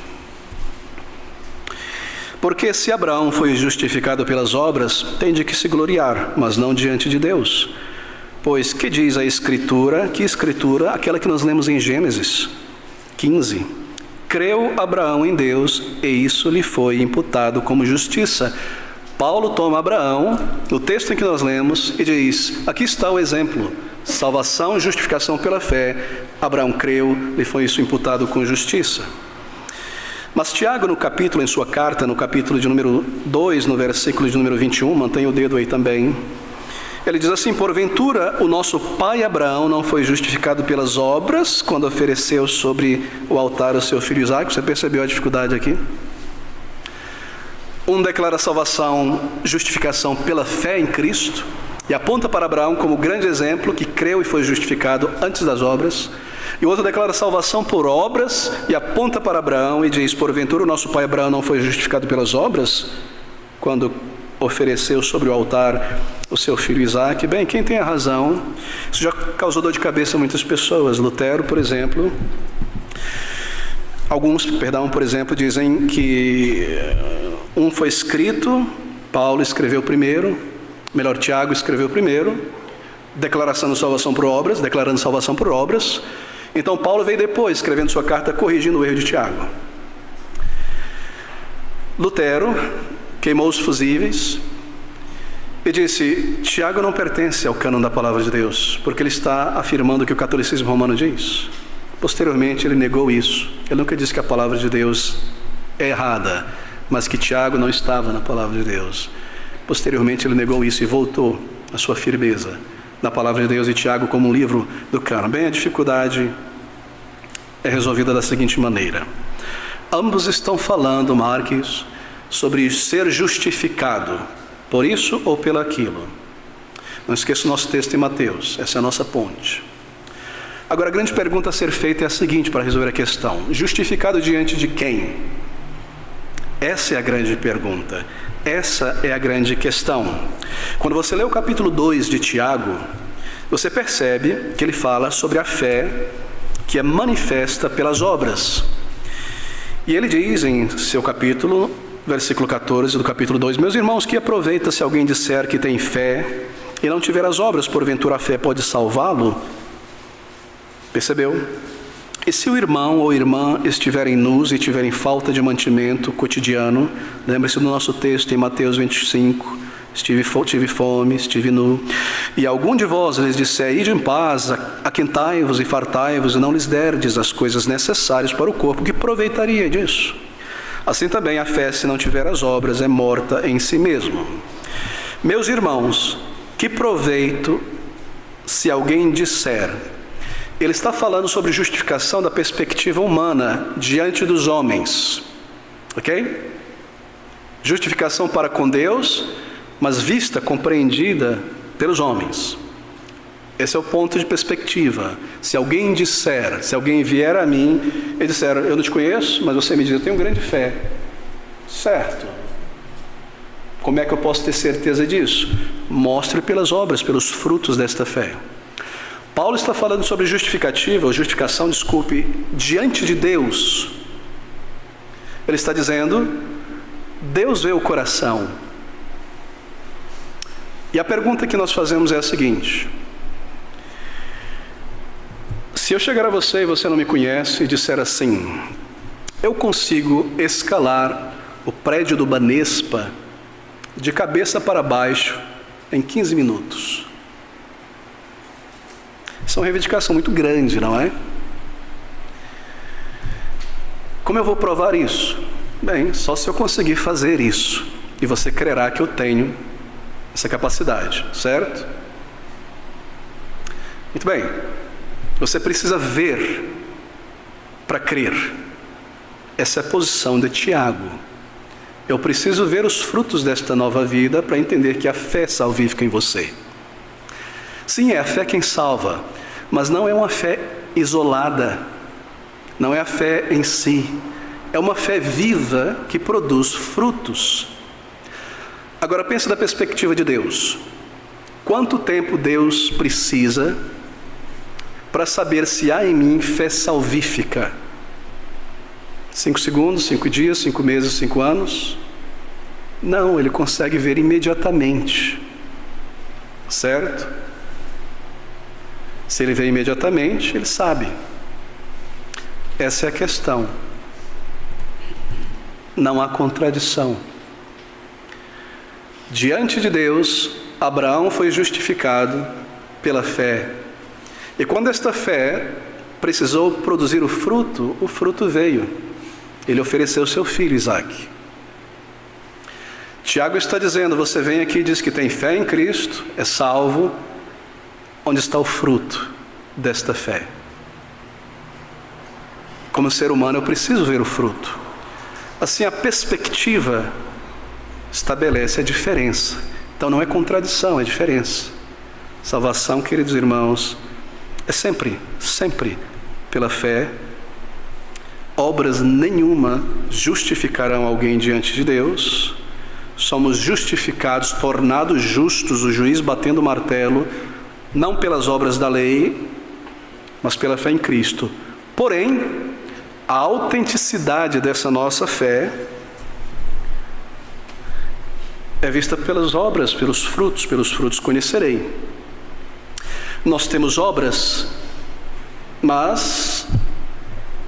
Speaker 1: Porque se Abraão foi justificado pelas obras, tem de que se gloriar, mas não diante de Deus. Pois que diz a Escritura? Que Escritura? Aquela que nós lemos em Gênesis 15. Creu Abraão em Deus, e isso lhe foi imputado como justiça. Paulo toma Abraão, no texto em que nós lemos, e diz, aqui está o exemplo. Salvação e justificação pela fé. Abraão creu, lhe foi isso imputado com justiça. Mas Tiago, no capítulo, em sua carta, no capítulo de número 2, no versículo de número 21, mantenha o dedo aí também, ele diz assim, porventura o nosso pai Abraão não foi justificado pelas obras, quando ofereceu sobre o altar o seu filho Isaque? Você percebeu a dificuldade aqui? Um declara salvação, justificação pela fé em Cristo, e aponta para Abraão como grande exemplo, que creu e foi justificado antes das obras. E o outro declara salvação por obras, e aponta para Abraão e diz, porventura o nosso pai Abraão não foi justificado pelas obras, quando ofereceu sobre o altar o seu filho Isaque? Bem, quem tem a razão? Isso já causou dor de cabeça a muitas pessoas. Lutero, por exemplo, por exemplo, dizem que um foi escrito, Paulo escreveu primeiro, Tiago escreveu primeiro, declarando salvação por obras. Então Paulo veio depois, escrevendo sua carta, corrigindo o erro de Tiago. Lutero queimou os fusíveis E disse: Tiago não pertence ao cânon da palavra de Deus, porque ele está afirmando o que o catolicismo romano diz. Posteriormente ele negou isso. Ele nunca disse que a palavra de Deus é errada, mas que Tiago não estava na palavra de Deus. Posteriormente ele negou isso e voltou à sua firmeza na palavra de Deus e Tiago como um livro do cânon. Bem, a dificuldade é resolvida da seguinte maneira: ambos estão falando, Marques, sobre ser justificado por isso ou pelo aquilo. Não esqueça o nosso texto em Mateus, essa é a nossa ponte. Agora, a grande pergunta a ser feita é a seguinte para resolver a questão: justificado diante de quem? Essa é a grande pergunta, essa é a grande questão. Quando você lê o capítulo 2 de Tiago, você percebe que ele fala sobre a fé que é manifesta pelas obras. E ele diz em seu capítulo, versículo 14 do capítulo 2: meus irmãos, que aproveita se alguém disser que tem fé e não tiver as obras, porventura a fé pode salvá-lo? Percebeu? E se o irmão ou irmã estiverem nus e tiverem falta de mantimento cotidiano, lembre-se do nosso texto em Mateus 25, tive fome, estive nu, e algum de vós lhes disser: ide em paz, aquentai-vos e fartai-vos, e não lhes derdes as coisas necessárias para o corpo, que proveitaria disso? Assim também a fé, se não tiver as obras, é morta em si mesmo. Meus irmãos, que proveito se alguém disser? Ele está falando sobre justificação da perspectiva humana diante dos homens, ok? Justificação para com Deus, mas vista, compreendida pelos homens. Esse é o ponto de perspectiva. Se alguém disser, se alguém vier a mim e disser: eu não te conheço, mas você me diz: eu tenho grande fé. Certo. Como é que eu posso ter certeza disso? Mostre pelas obras, pelos frutos desta fé. Paulo está falando sobre justificativa, ou justificação, desculpe, diante de Deus. Ele está dizendo: Deus vê o coração. E a pergunta que nós fazemos é a seguinte: se eu chegar a você e você não me conhece e disser assim: eu consigo escalar o prédio do Banespa de cabeça para baixo em 15 minutos. Isso é uma reivindicação muito grande, não é? Como eu vou provar isso? Bem, só se eu conseguir fazer isso, e você crerá que eu tenho essa capacidade, certo? Muito bem. Você precisa ver para crer. Essa é a posição de Tiago. Eu preciso ver os frutos desta nova vida para entender que a fé salvífica em você. Sim, é a fé quem salva, mas não é uma fé isolada, não é a fé em si, é uma fé viva que produz frutos. Agora pense da perspectiva de Deus. Quanto tempo Deus precisa para saber se há em mim fé salvífica? 5 segundos, 5 dias, 5 meses, 5 anos? Não, ele consegue ver imediatamente, certo? Se ele vê imediatamente, ele sabe. Essa é a questão. Não há contradição. Diante de Deus, Abraão foi justificado pela fé. E quando esta fé precisou produzir o fruto veio. Ele ofereceu seu filho Isaque. Tiago está dizendo: você vem aqui e diz que tem fé em Cristo, é salvo. Onde está o fruto desta fé? Como ser humano, eu preciso ver o fruto. Assim, a perspectiva estabelece a diferença. Então não é contradição, é diferença. Salvação, queridos irmãos, é sempre pela fé. Obras nenhuma justificarão alguém diante de Deus. Somos justificados, tornados justos, o juiz batendo o martelo, não pelas obras da lei, mas pela fé em Cristo. Porém, a autenticidade dessa nossa fé é vista pelas obras, pelos frutos conhecerei. Nós temos obras, mas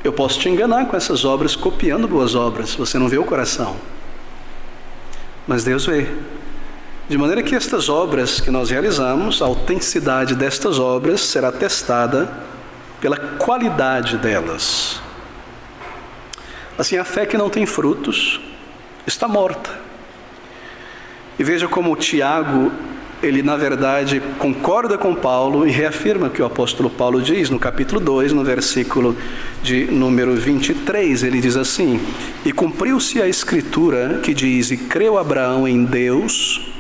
Speaker 1: eu posso te enganar com essas obras, copiando boas obras. Você não vê o coração, mas Deus vê. De maneira que estas obras que nós realizamos, a autenticidade destas obras será testada pela qualidade delas. Assim, a fé que não tem frutos está morta. E veja como Tiago, ele na verdade concorda com Paulo e reafirma o que o apóstolo Paulo diz no capítulo 2, no versículo de número 23. Ele diz assim: e cumpriu-se a escritura que diz, e creu Abraão em Deus,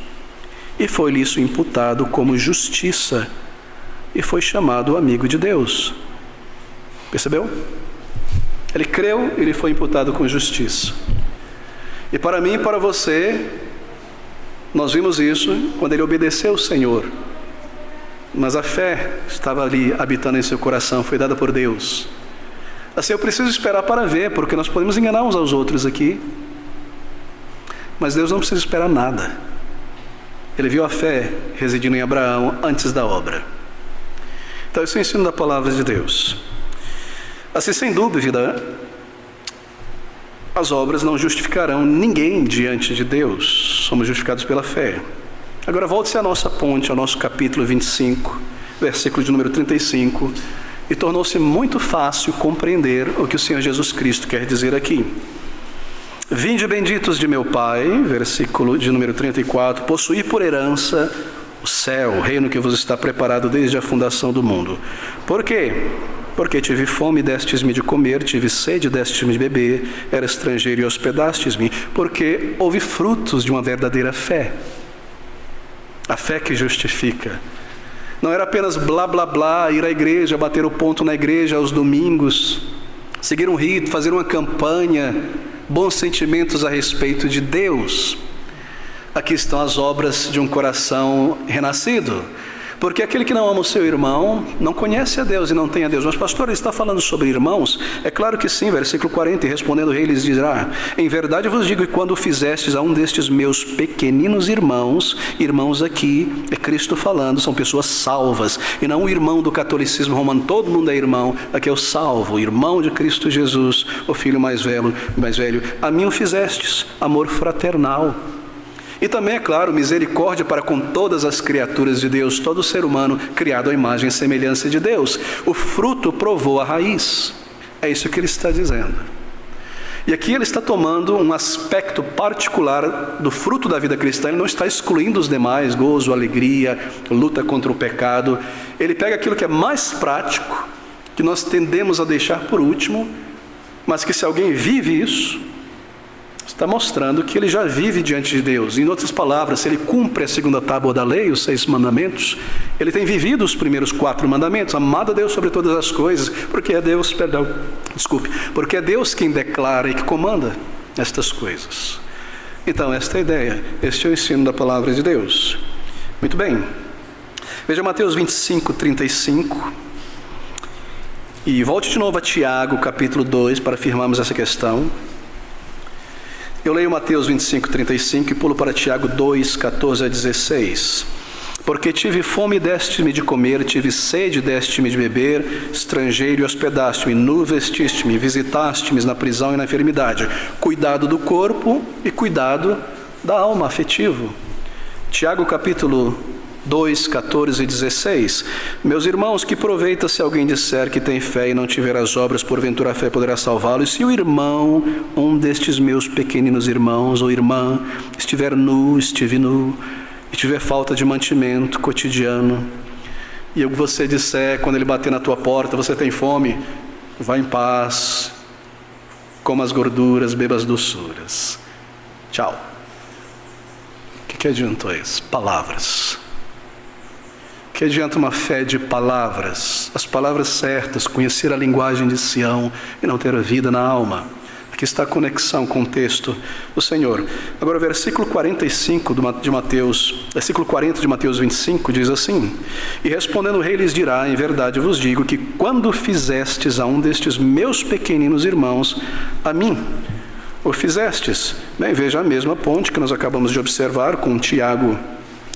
Speaker 1: e foi-lhe isso imputado como justiça, e foi chamado amigo de Deus. Percebeu? Ele creu, ele foi imputado com justiça. E para mim e para você, nós vimos isso quando ele obedeceu ao Senhor. Mas a fé estava ali habitando em seu coração, foi dada por Deus. Assim, eu preciso esperar para ver, porque nós podemos enganar uns aos outros aqui. Mas Deus não precisa esperar nada. Ele viu a fé residindo em Abraão antes da obra. Então, esse é o ensino da palavra de Deus. Assim, sem dúvida, as obras não justificarão ninguém diante de Deus. Somos justificados pela fé. Agora volte-se à nossa ponte, ao nosso capítulo 25, versículo de número 35, e tornou-se muito fácil compreender o que o Senhor Jesus Cristo quer dizer aqui. Vinde benditos de meu Pai, versículo de número 34, possuí por herança o céu, o reino que vos está preparado desde a fundação do mundo. Por quê? Porque tive fome, destes-me de comer, tive sede, destes-me de beber, era estrangeiro e hospedastes-me, porque houve frutos de uma verdadeira fé. A fé que justifica. Não era apenas blá blá blá, ir à igreja, bater o ponto na igreja aos domingos, seguir um rito, fazer uma campanha, bons sentimentos a respeito de Deus. Aqui estão as obras de um coração renascido. Porque aquele que não ama o seu irmão não conhece a Deus e não tem a Deus. Mas pastor, ele está falando sobre irmãos? É claro que sim, versículo 40, e respondendo o rei lhes dirá: em verdade vos digo que quando fizestes a um destes meus pequeninos irmãos, irmãos aqui é Cristo falando, são pessoas salvas, e não o irmão do catolicismo romano, todo mundo é irmão, aqui é o salvo, o irmão de Cristo Jesus, o filho mais velho, a mim o fizestes, amor fraternal. E também, é claro, misericórdia para com todas as criaturas de Deus, todo ser humano criado à imagem e semelhança de Deus. O fruto provou a raiz. É isso que ele está dizendo. E aqui ele está tomando um aspecto particular do fruto da vida cristã. Ele não está excluindo os demais, gozo, alegria, luta contra o pecado. Ele pega aquilo que é mais prático, que nós tendemos a deixar por último, mas que se alguém vive isso, está mostrando que ele já vive diante de Deus. Em outras palavras, se ele cumpre a segunda tábua da lei, os 6 mandamentos, ele tem vivido os primeiros 4 mandamentos, amado a Deus sobre todas as coisas, porque é Deus quem declara e que comanda estas coisas. Então, esta é a ideia, este é o ensino da palavra de Deus. Muito bem, veja Mateus 25, 35, e volte de novo a Tiago, capítulo 2, para afirmarmos essa questão. Eu leio Mateus 25, 35 e pulo para Tiago 2, 14 a 16. Porque tive fome e deste-me de comer, tive sede e deste-me de beber, estrangeiro e hospedaste-me, nu vestiste-me, visitaste-me na prisão e na enfermidade. Cuidado do corpo e cuidado da alma, afetivo. Tiago capítulo 2, 14 e 16. Meus irmãos, que aproveita se alguém disser que tem fé e não tiver as obras, porventura a fé poderá salvá-lo? E se o irmão, um destes meus pequeninos irmãos ou irmã, estiver nu, estive nu, e tiver falta de mantimento cotidiano, e o que você disser quando ele bater na tua porta, você tem fome, vá em paz, coma as gorduras, beba as doçuras. Tchau. O que adiantou isso? Palavras. Que adianta uma fé de palavras, as palavras certas, conhecer a linguagem de Sião e não ter a vida na alma. Aqui está a conexão com o texto do Senhor. Agora, versículo 45 de Mateus, versículo 40 de Mateus 25 diz assim: e respondendo o rei lhes dirá, em verdade vos digo que quando fizestes a um destes meus pequeninos irmãos, a mim o fizestes. Bem, veja a mesma ponte que nós acabamos de observar com Tiago,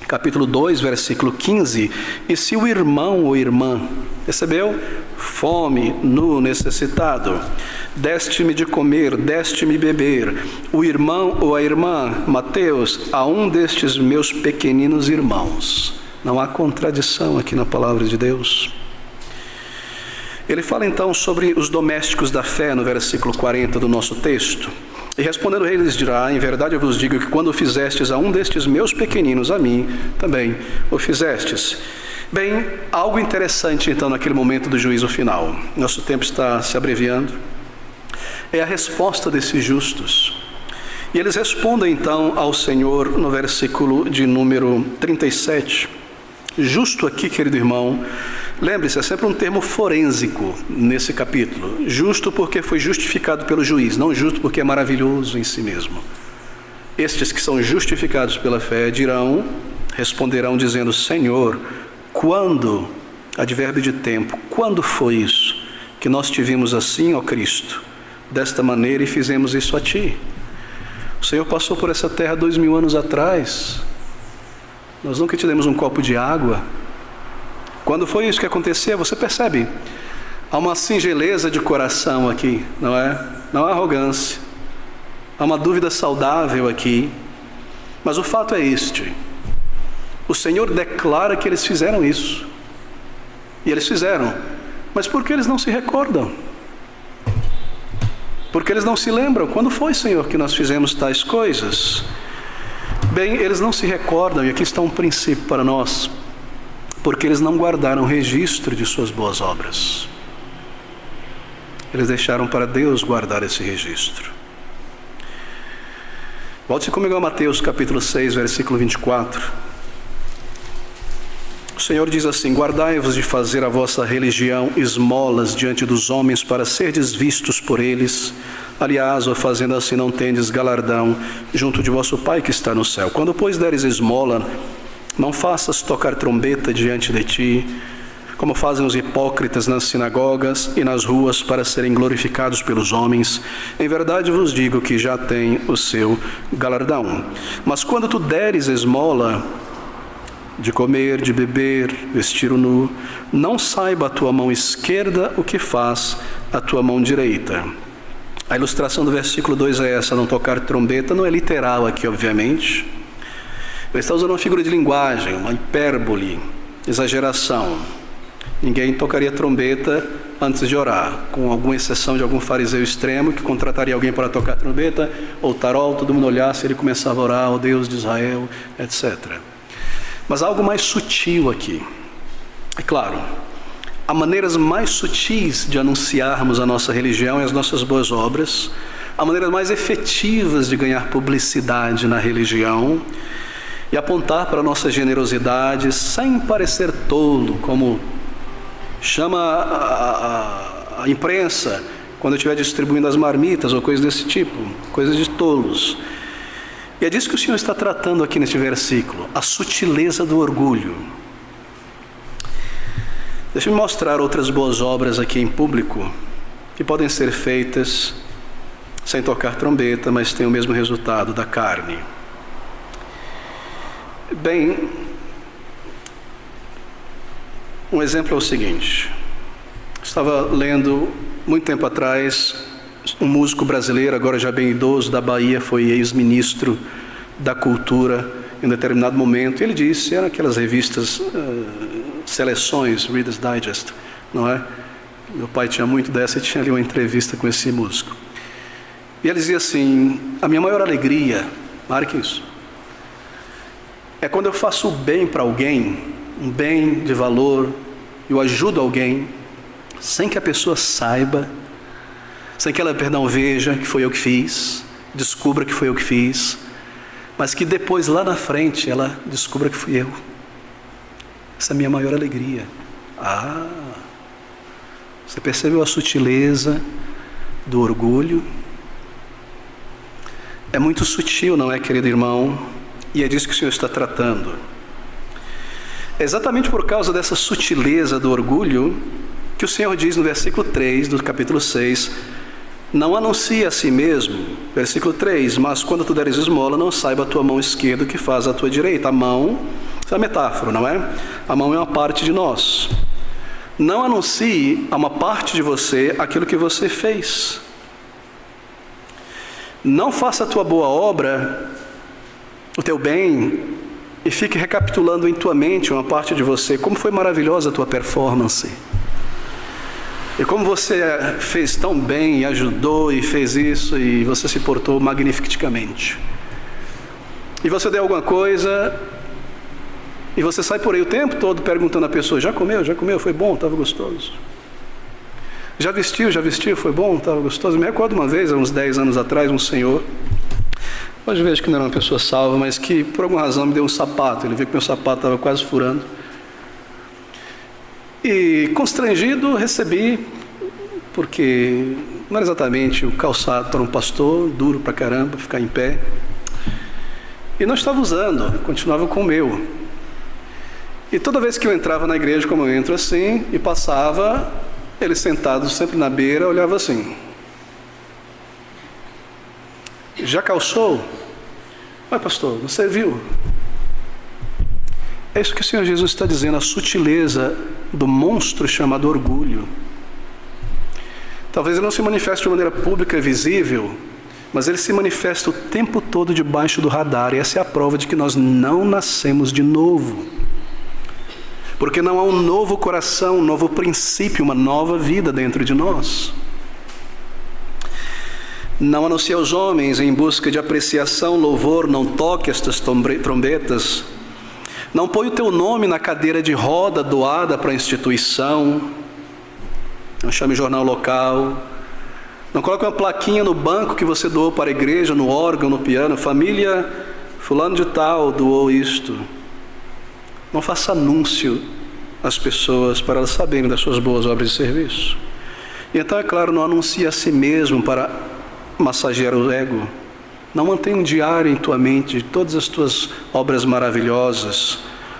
Speaker 1: capítulo 2, versículo 15, e se o irmão ou irmã, percebeu? Fome, nu, necessitado, deste-me de comer, deste-me beber, o irmão ou a irmã, Mateus, a um destes meus pequeninos irmãos. Não há contradição aqui na palavra de Deus. Ele fala então sobre os domésticos da fé no versículo 40 do nosso texto. E respondendo ele lhes dirá: em verdade eu vos digo que quando o fizestes a um destes meus pequeninos, a mim também o fizestes. Bem, algo interessante então naquele momento do juízo final. Nosso tempo está se abreviando. É a resposta desses justos. E eles respondem então ao Senhor no versículo de número 37. Justo aqui, querido irmão, lembre-se, é sempre um termo forênsico nesse capítulo. Justo porque foi justificado pelo juiz, não justo porque é maravilhoso em si mesmo. Estes que são justificados pela fé responderão dizendo: Senhor, quando, advérbio de tempo, quando foi isso que nós te vimos assim, ó Cristo, desta maneira, e fizemos isso a ti? O Senhor passou por essa terra 2000 anos atrás. Nós nunca te demos um copo de água. Quando foi isso que aconteceu? Você percebe? Há uma singeleza de coração aqui, não é? Não há arrogância. Há uma dúvida saudável aqui. Mas o fato é este: o Senhor declara que eles fizeram isso. E eles fizeram. Mas por que eles não se recordam? Porque eles não se lembram. Quando foi, Senhor, que nós fizemos tais coisas? Bem, eles não se recordam, e aqui está um princípio para nós, porque eles não guardaram registro de suas boas obras. Eles deixaram para Deus guardar esse registro. Volte comigo a Mateus capítulo 6, versículo 24. O Senhor diz assim: guardai-vos de fazer a vossa religião esmolas diante dos homens para serdes vistos por eles. Aliás, ou fazendo assim não tendes galardão junto de vosso Pai que está no céu. Quando, pois, deres esmola, não faças tocar trombeta diante de ti, como fazem os hipócritas nas sinagogas e nas ruas para serem glorificados pelos homens. Em verdade vos digo que já tem o seu galardão. Mas quando tu deres esmola de comer, de beber, vestir o nu, não saiba a tua mão esquerda o que faz a tua mão direita. A ilustração do versículo 2 é essa: não tocar trombeta. Não é literal aqui, obviamente. Ele está usando uma figura de linguagem, uma hipérbole, exageração. Ninguém tocaria trombeta antes de orar, com alguma exceção de algum fariseu extremo que contrataria alguém para tocar trombeta, ou tarol, todo mundo olhasse, ele começava a orar: ó Deus de Israel, etc. Mas há algo mais sutil aqui. É claro, há maneiras mais sutis de anunciarmos a nossa religião e as nossas boas obras. Há maneiras mais efetivas de ganhar publicidade na religião e apontar para a nossa generosidade sem parecer tolo, como chama a imprensa quando estiver distribuindo as marmitas ou coisas desse tipo, coisas de tolos. E é disso que o Senhor está tratando aqui neste versículo: a sutileza do orgulho. Deixa eu mostrar outras boas obras aqui em público que podem ser feitas sem tocar trombeta, mas têm o mesmo resultado da carne. Bem, um exemplo é o seguinte: estava lendo muito tempo atrás, um músico brasileiro, agora já bem idoso, da Bahia, foi ex-ministro da Cultura em um determinado momento. Ele disse, eram aquelas revistas, seleções, Reader's Digest, não é? Meu pai tinha muito dessa e tinha ali uma entrevista com esse músico. E ele dizia assim: a minha maior alegria, marque isso, é quando eu faço o bem para alguém, um bem de valor, eu ajudo alguém, sem que a pessoa saiba, sem que ela, veja que foi eu que fiz, descubra que foi eu que fiz, mas que depois, lá na frente, ela descubra que fui eu. Essa é a minha maior alegria. Você percebeu a sutileza do orgulho? É muito sutil, não é, querido irmão? E é disso que o Senhor está tratando. É exatamente por causa dessa sutileza do orgulho que o Senhor diz no versículo 3 do capítulo 6: não anuncie a si mesmo, versículo 3, mas quando tu deres esmola, não saiba a tua mão esquerda o que faz a tua direita. A mão, isso é uma metáfora, não é? A mão é uma parte de nós. Não anuncie a uma parte de você aquilo que você fez. Não faça a tua boa obra, o teu bem, e fique recapitulando em tua mente, uma parte de você, como foi maravilhosa a tua performance. E como você fez tão bem, e ajudou, e fez isso, e você se portou magnificamente. E você deu alguma coisa, e você sai por aí o tempo todo perguntando à pessoa: já comeu, foi bom, estava gostoso. Já vestiu, foi bom, estava gostoso. Me recordo uma vez, há uns 10 anos atrás, um senhor, hoje vejo que não era uma pessoa salva, mas que por alguma razão me deu um sapato. Ele viu que meu sapato estava quase furando. E constrangido recebi, porque não era exatamente o calçado para um pastor, duro pra caramba, ficar em pé. E não estava usando, continuava com o meu. E toda vez que eu entrava na igreja, como eu entro assim, e passava, ele sentado sempre na beira, olhava assim: já calçou? Mas pastor, não serviu? É isso que o Senhor Jesus está dizendo, a sutileza do monstro chamado orgulho. Talvez ele não se manifeste de maneira pública e visível, mas ele se manifesta o tempo todo debaixo do radar, e essa é a prova de que nós não nascemos de novo. Porque não há um novo coração, um novo princípio, uma nova vida dentro de nós. Não anuncie aos homens em busca de apreciação, louvor, não toque estas trombetas. Não põe o teu nome na cadeira de roda doada para a instituição. Não chame jornal local. Não coloque uma plaquinha no banco que você doou para a igreja, no órgão, no piano. Família fulano de tal doou isto. Não faça anúncio às pessoas para elas saberem das suas boas obras de serviço. E então, é claro, não anuncie a si mesmo para massagear o ego. Não mantenha um diário em tua mente de todas as tuas obras maravilhosas,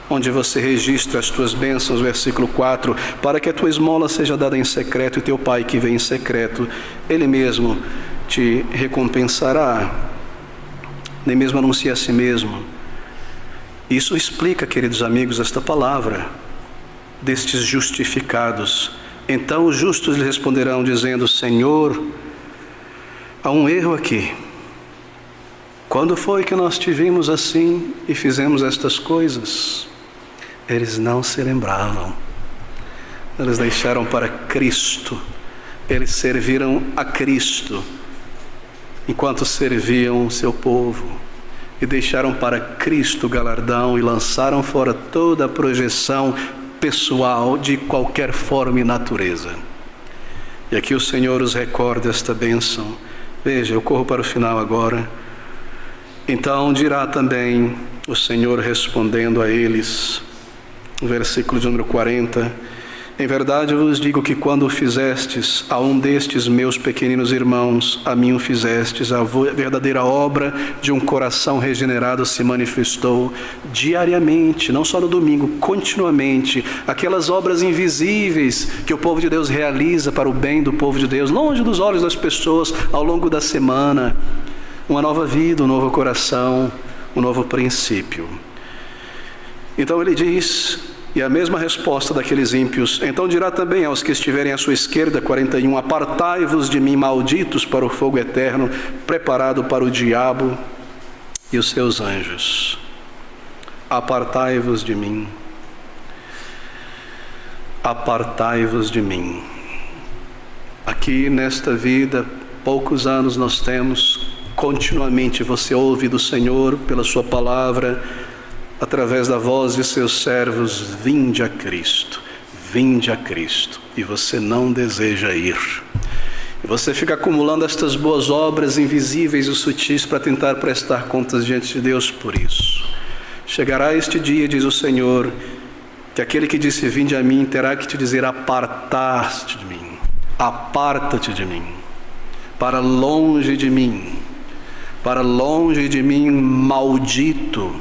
Speaker 1: onde você registra as tuas bênçãos, versículo 4, para que a tua esmola seja dada em secreto, e teu Pai que vem em secreto, Ele mesmo te recompensará. Nem mesmo anuncie a si mesmo. Isso explica, queridos amigos, esta palavra destes justificados. Então os justos lhe responderão dizendo: Senhor, há um erro aqui. Quando foi que nós te vimos assim e fizemos estas coisas? Eles não se lembravam. Eles deixaram para Cristo. Eles serviram a Cristo enquanto serviam o seu povo. E deixaram para Cristo o galardão e lançaram fora toda a projeção pessoal de qualquer forma e natureza. E aqui o Senhor os recorda esta bênção. Veja, eu corro para o final agora. Então dirá também o Senhor respondendo a eles, no versículo de número 40, em verdade eu vos digo que quando o fizestes a um destes meus pequeninos irmãos, a mim o fizestes. A verdadeira obra de um coração regenerado se manifestou diariamente, não só no domingo, continuamente. Aquelas obras invisíveis que o povo de Deus realiza para o bem do povo de Deus, longe dos olhos das pessoas ao longo da semana. Uma nova vida, um novo coração, um novo princípio. Então ele diz, e a mesma resposta daqueles ímpios: então dirá também aos que estiverem à sua esquerda, 41, apartai-vos de mim, malditos, para o fogo eterno, preparado para o diabo e os seus anjos. Apartai-vos de mim. Apartai-vos de mim. Aqui nesta vida, poucos anos nós temos. Continuamente você ouve do Senhor, pela sua palavra, através da voz de seus servos: vinde a Cristo, vinde a Cristo. E você não deseja ir. E você fica acumulando estas boas obras invisíveis e sutis para tentar prestar contas diante de Deus por isso. Chegará este dia, diz o Senhor, que aquele que disse vinde a mim terá que te dizer: apartaste de mim, aparta-te de mim, para longe de mim. Para longe de mim, maldito.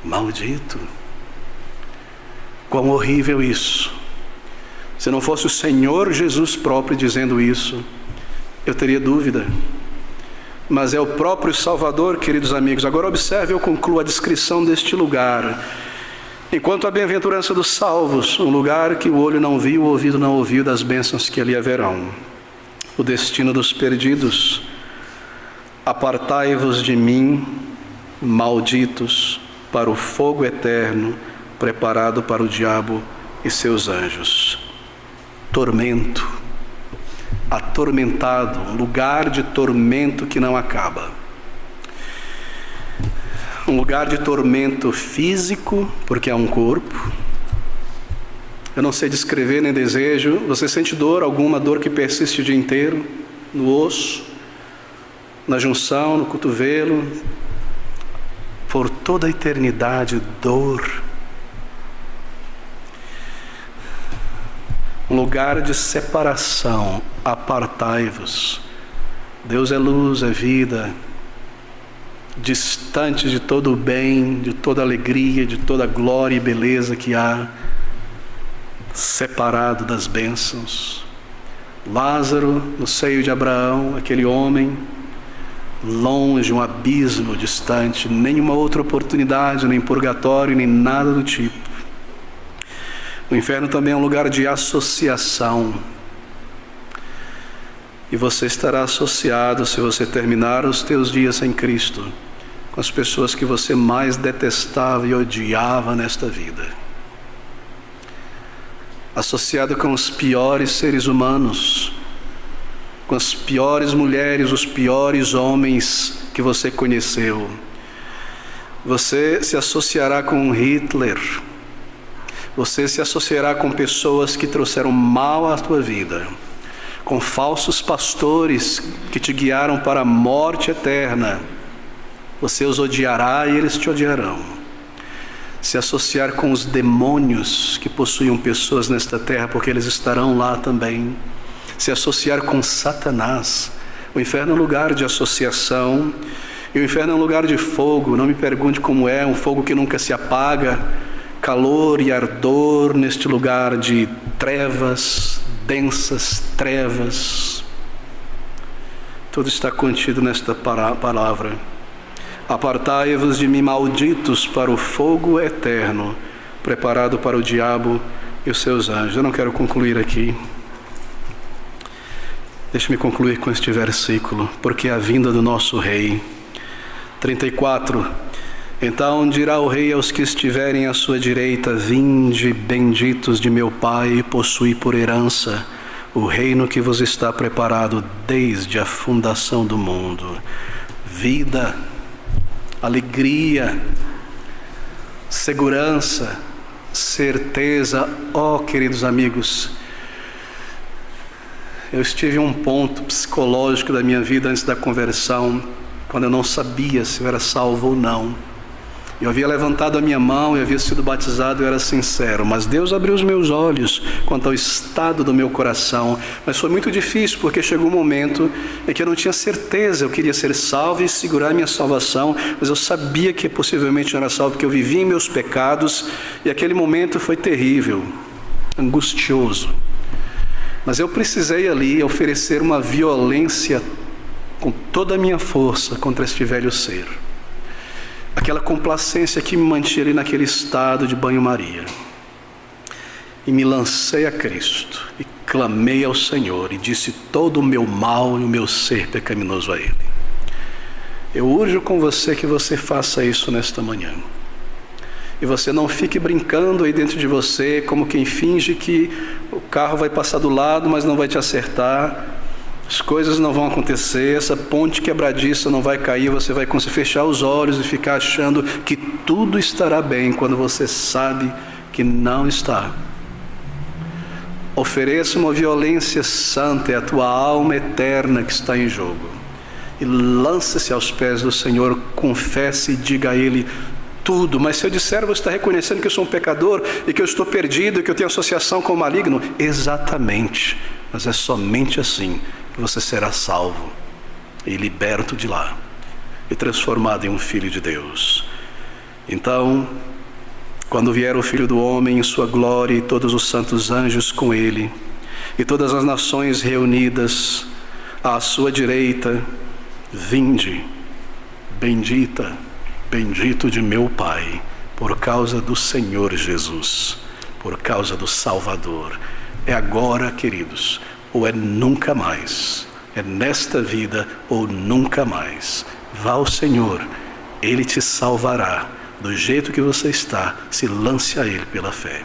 Speaker 1: Maldito. Quão horrível isso. Se não fosse o Senhor Jesus próprio dizendo isso, eu teria dúvida. Mas é o próprio Salvador, queridos amigos. Agora observe, eu concluo a descrição deste lugar. Enquanto a bem-aventurança dos salvos, um lugar que o olho não viu, o ouvido não ouviu, das bênçãos que ali haverão. O destino dos perdidos, Apartai-vos de mim, malditos, para o fogo eterno, preparado para o diabo e seus anjos. Tormento, atormentado, um lugar de tormento que não acaba. Um lugar de tormento físico, porque há um corpo. Eu não sei descrever nem desejo. Você sente dor, alguma dor que persiste o dia inteiro, no osso, na junção, no cotovelo, por toda a eternidade, dor. Um lugar de separação, apartai-vos. Deus é luz, é vida, distante de todo o bem, de toda a alegria, de toda a glória e beleza que há, separado das bênçãos. Lázaro, no seio de Abraão, aquele homem, longe, um abismo distante, nenhuma outra oportunidade, nem purgatório, nem nada do tipo. O inferno também é um lugar de associação. E você estará associado, se você terminar os teus dias em Cristo, com as pessoas que você mais detestava e odiava nesta vida. Associado com os piores seres humanos, com as piores mulheres, os piores homens que você conheceu. Você se associará com Hitler. Você se associará com pessoas que trouxeram mal à tua vida, com falsos pastores que te guiaram para a morte eterna. Você os odiará e eles te odiarão. Se associar com os demônios que possuem pessoas nesta terra, porque eles estarão lá também. Se associar com Satanás. O inferno é um lugar de associação, e o inferno é um lugar de fogo. Não me pergunte como é, um fogo que nunca se apaga, calor e ardor neste lugar de trevas, densas trevas. Tudo está contido nesta palavra. Apartai-vos de mim, malditos, para o fogo eterno, preparado para o diabo e os seus anjos. Eu não quero concluir aqui. Deixe-me concluir com este versículo, porque é a vinda do nosso Rei. 34. Então dirá o Rei aos que estiverem à sua direita: vinde, benditos de meu Pai, e possuí por herança o reino que vos está preparado desde a fundação do mundo. Vida, alegria, segurança, certeza. Oh, queridos amigos, eu estive em um ponto psicológico da minha vida antes da conversão, quando eu não sabia se eu era salvo ou não. Eu havia levantado a minha mão e havia sido batizado, eu era sincero, mas Deus abriu os meus olhos quanto ao estado do meu coração. Mas foi muito difícil, porque chegou um momento em que eu não tinha certeza. Eu queria ser salvo e segurar minha salvação, mas eu sabia que possivelmente não era salvo, porque eu vivia em meus pecados, e aquele momento foi terrível, angustioso. Mas eu precisei ali oferecer uma violência com toda a minha força contra este velho ser. Aquela complacência que me mantinha ali naquele estado de banho-maria. E me lancei a Cristo e clamei ao Senhor e disse todo o meu mal e o meu ser pecaminoso a Ele. Eu urjo com você que você faça isso nesta manhã. E você não fique brincando aí dentro de você como quem finge que o carro vai passar do lado, mas não vai te acertar. As coisas não vão acontecer, essa ponte quebradiça não vai cair, você vai conseguir fechar os olhos e ficar achando que tudo estará bem, quando você sabe que não está. Ofereça uma violência santa, é a tua alma eterna que está em jogo. E lance-se aos pés do Senhor, confesse e diga a Ele tudo. Mas se eu disser, você está reconhecendo que eu sou um pecador e que eu estou perdido e que eu tenho associação com o maligno? Exatamente, mas é somente assim que você será salvo e liberto de lá e transformado em um filho de Deus. Então, quando vier o Filho do Homem em sua glória e todos os santos anjos com ele, e todas as nações reunidas à sua direita, vinde, bendita, bendito de meu Pai, por causa do Senhor Jesus, por causa do Salvador. É agora, queridos, ou é nunca mais. É nesta vida ou nunca mais. Vá ao Senhor, Ele te salvará. Do jeito que você está, se lance a Ele pela fé.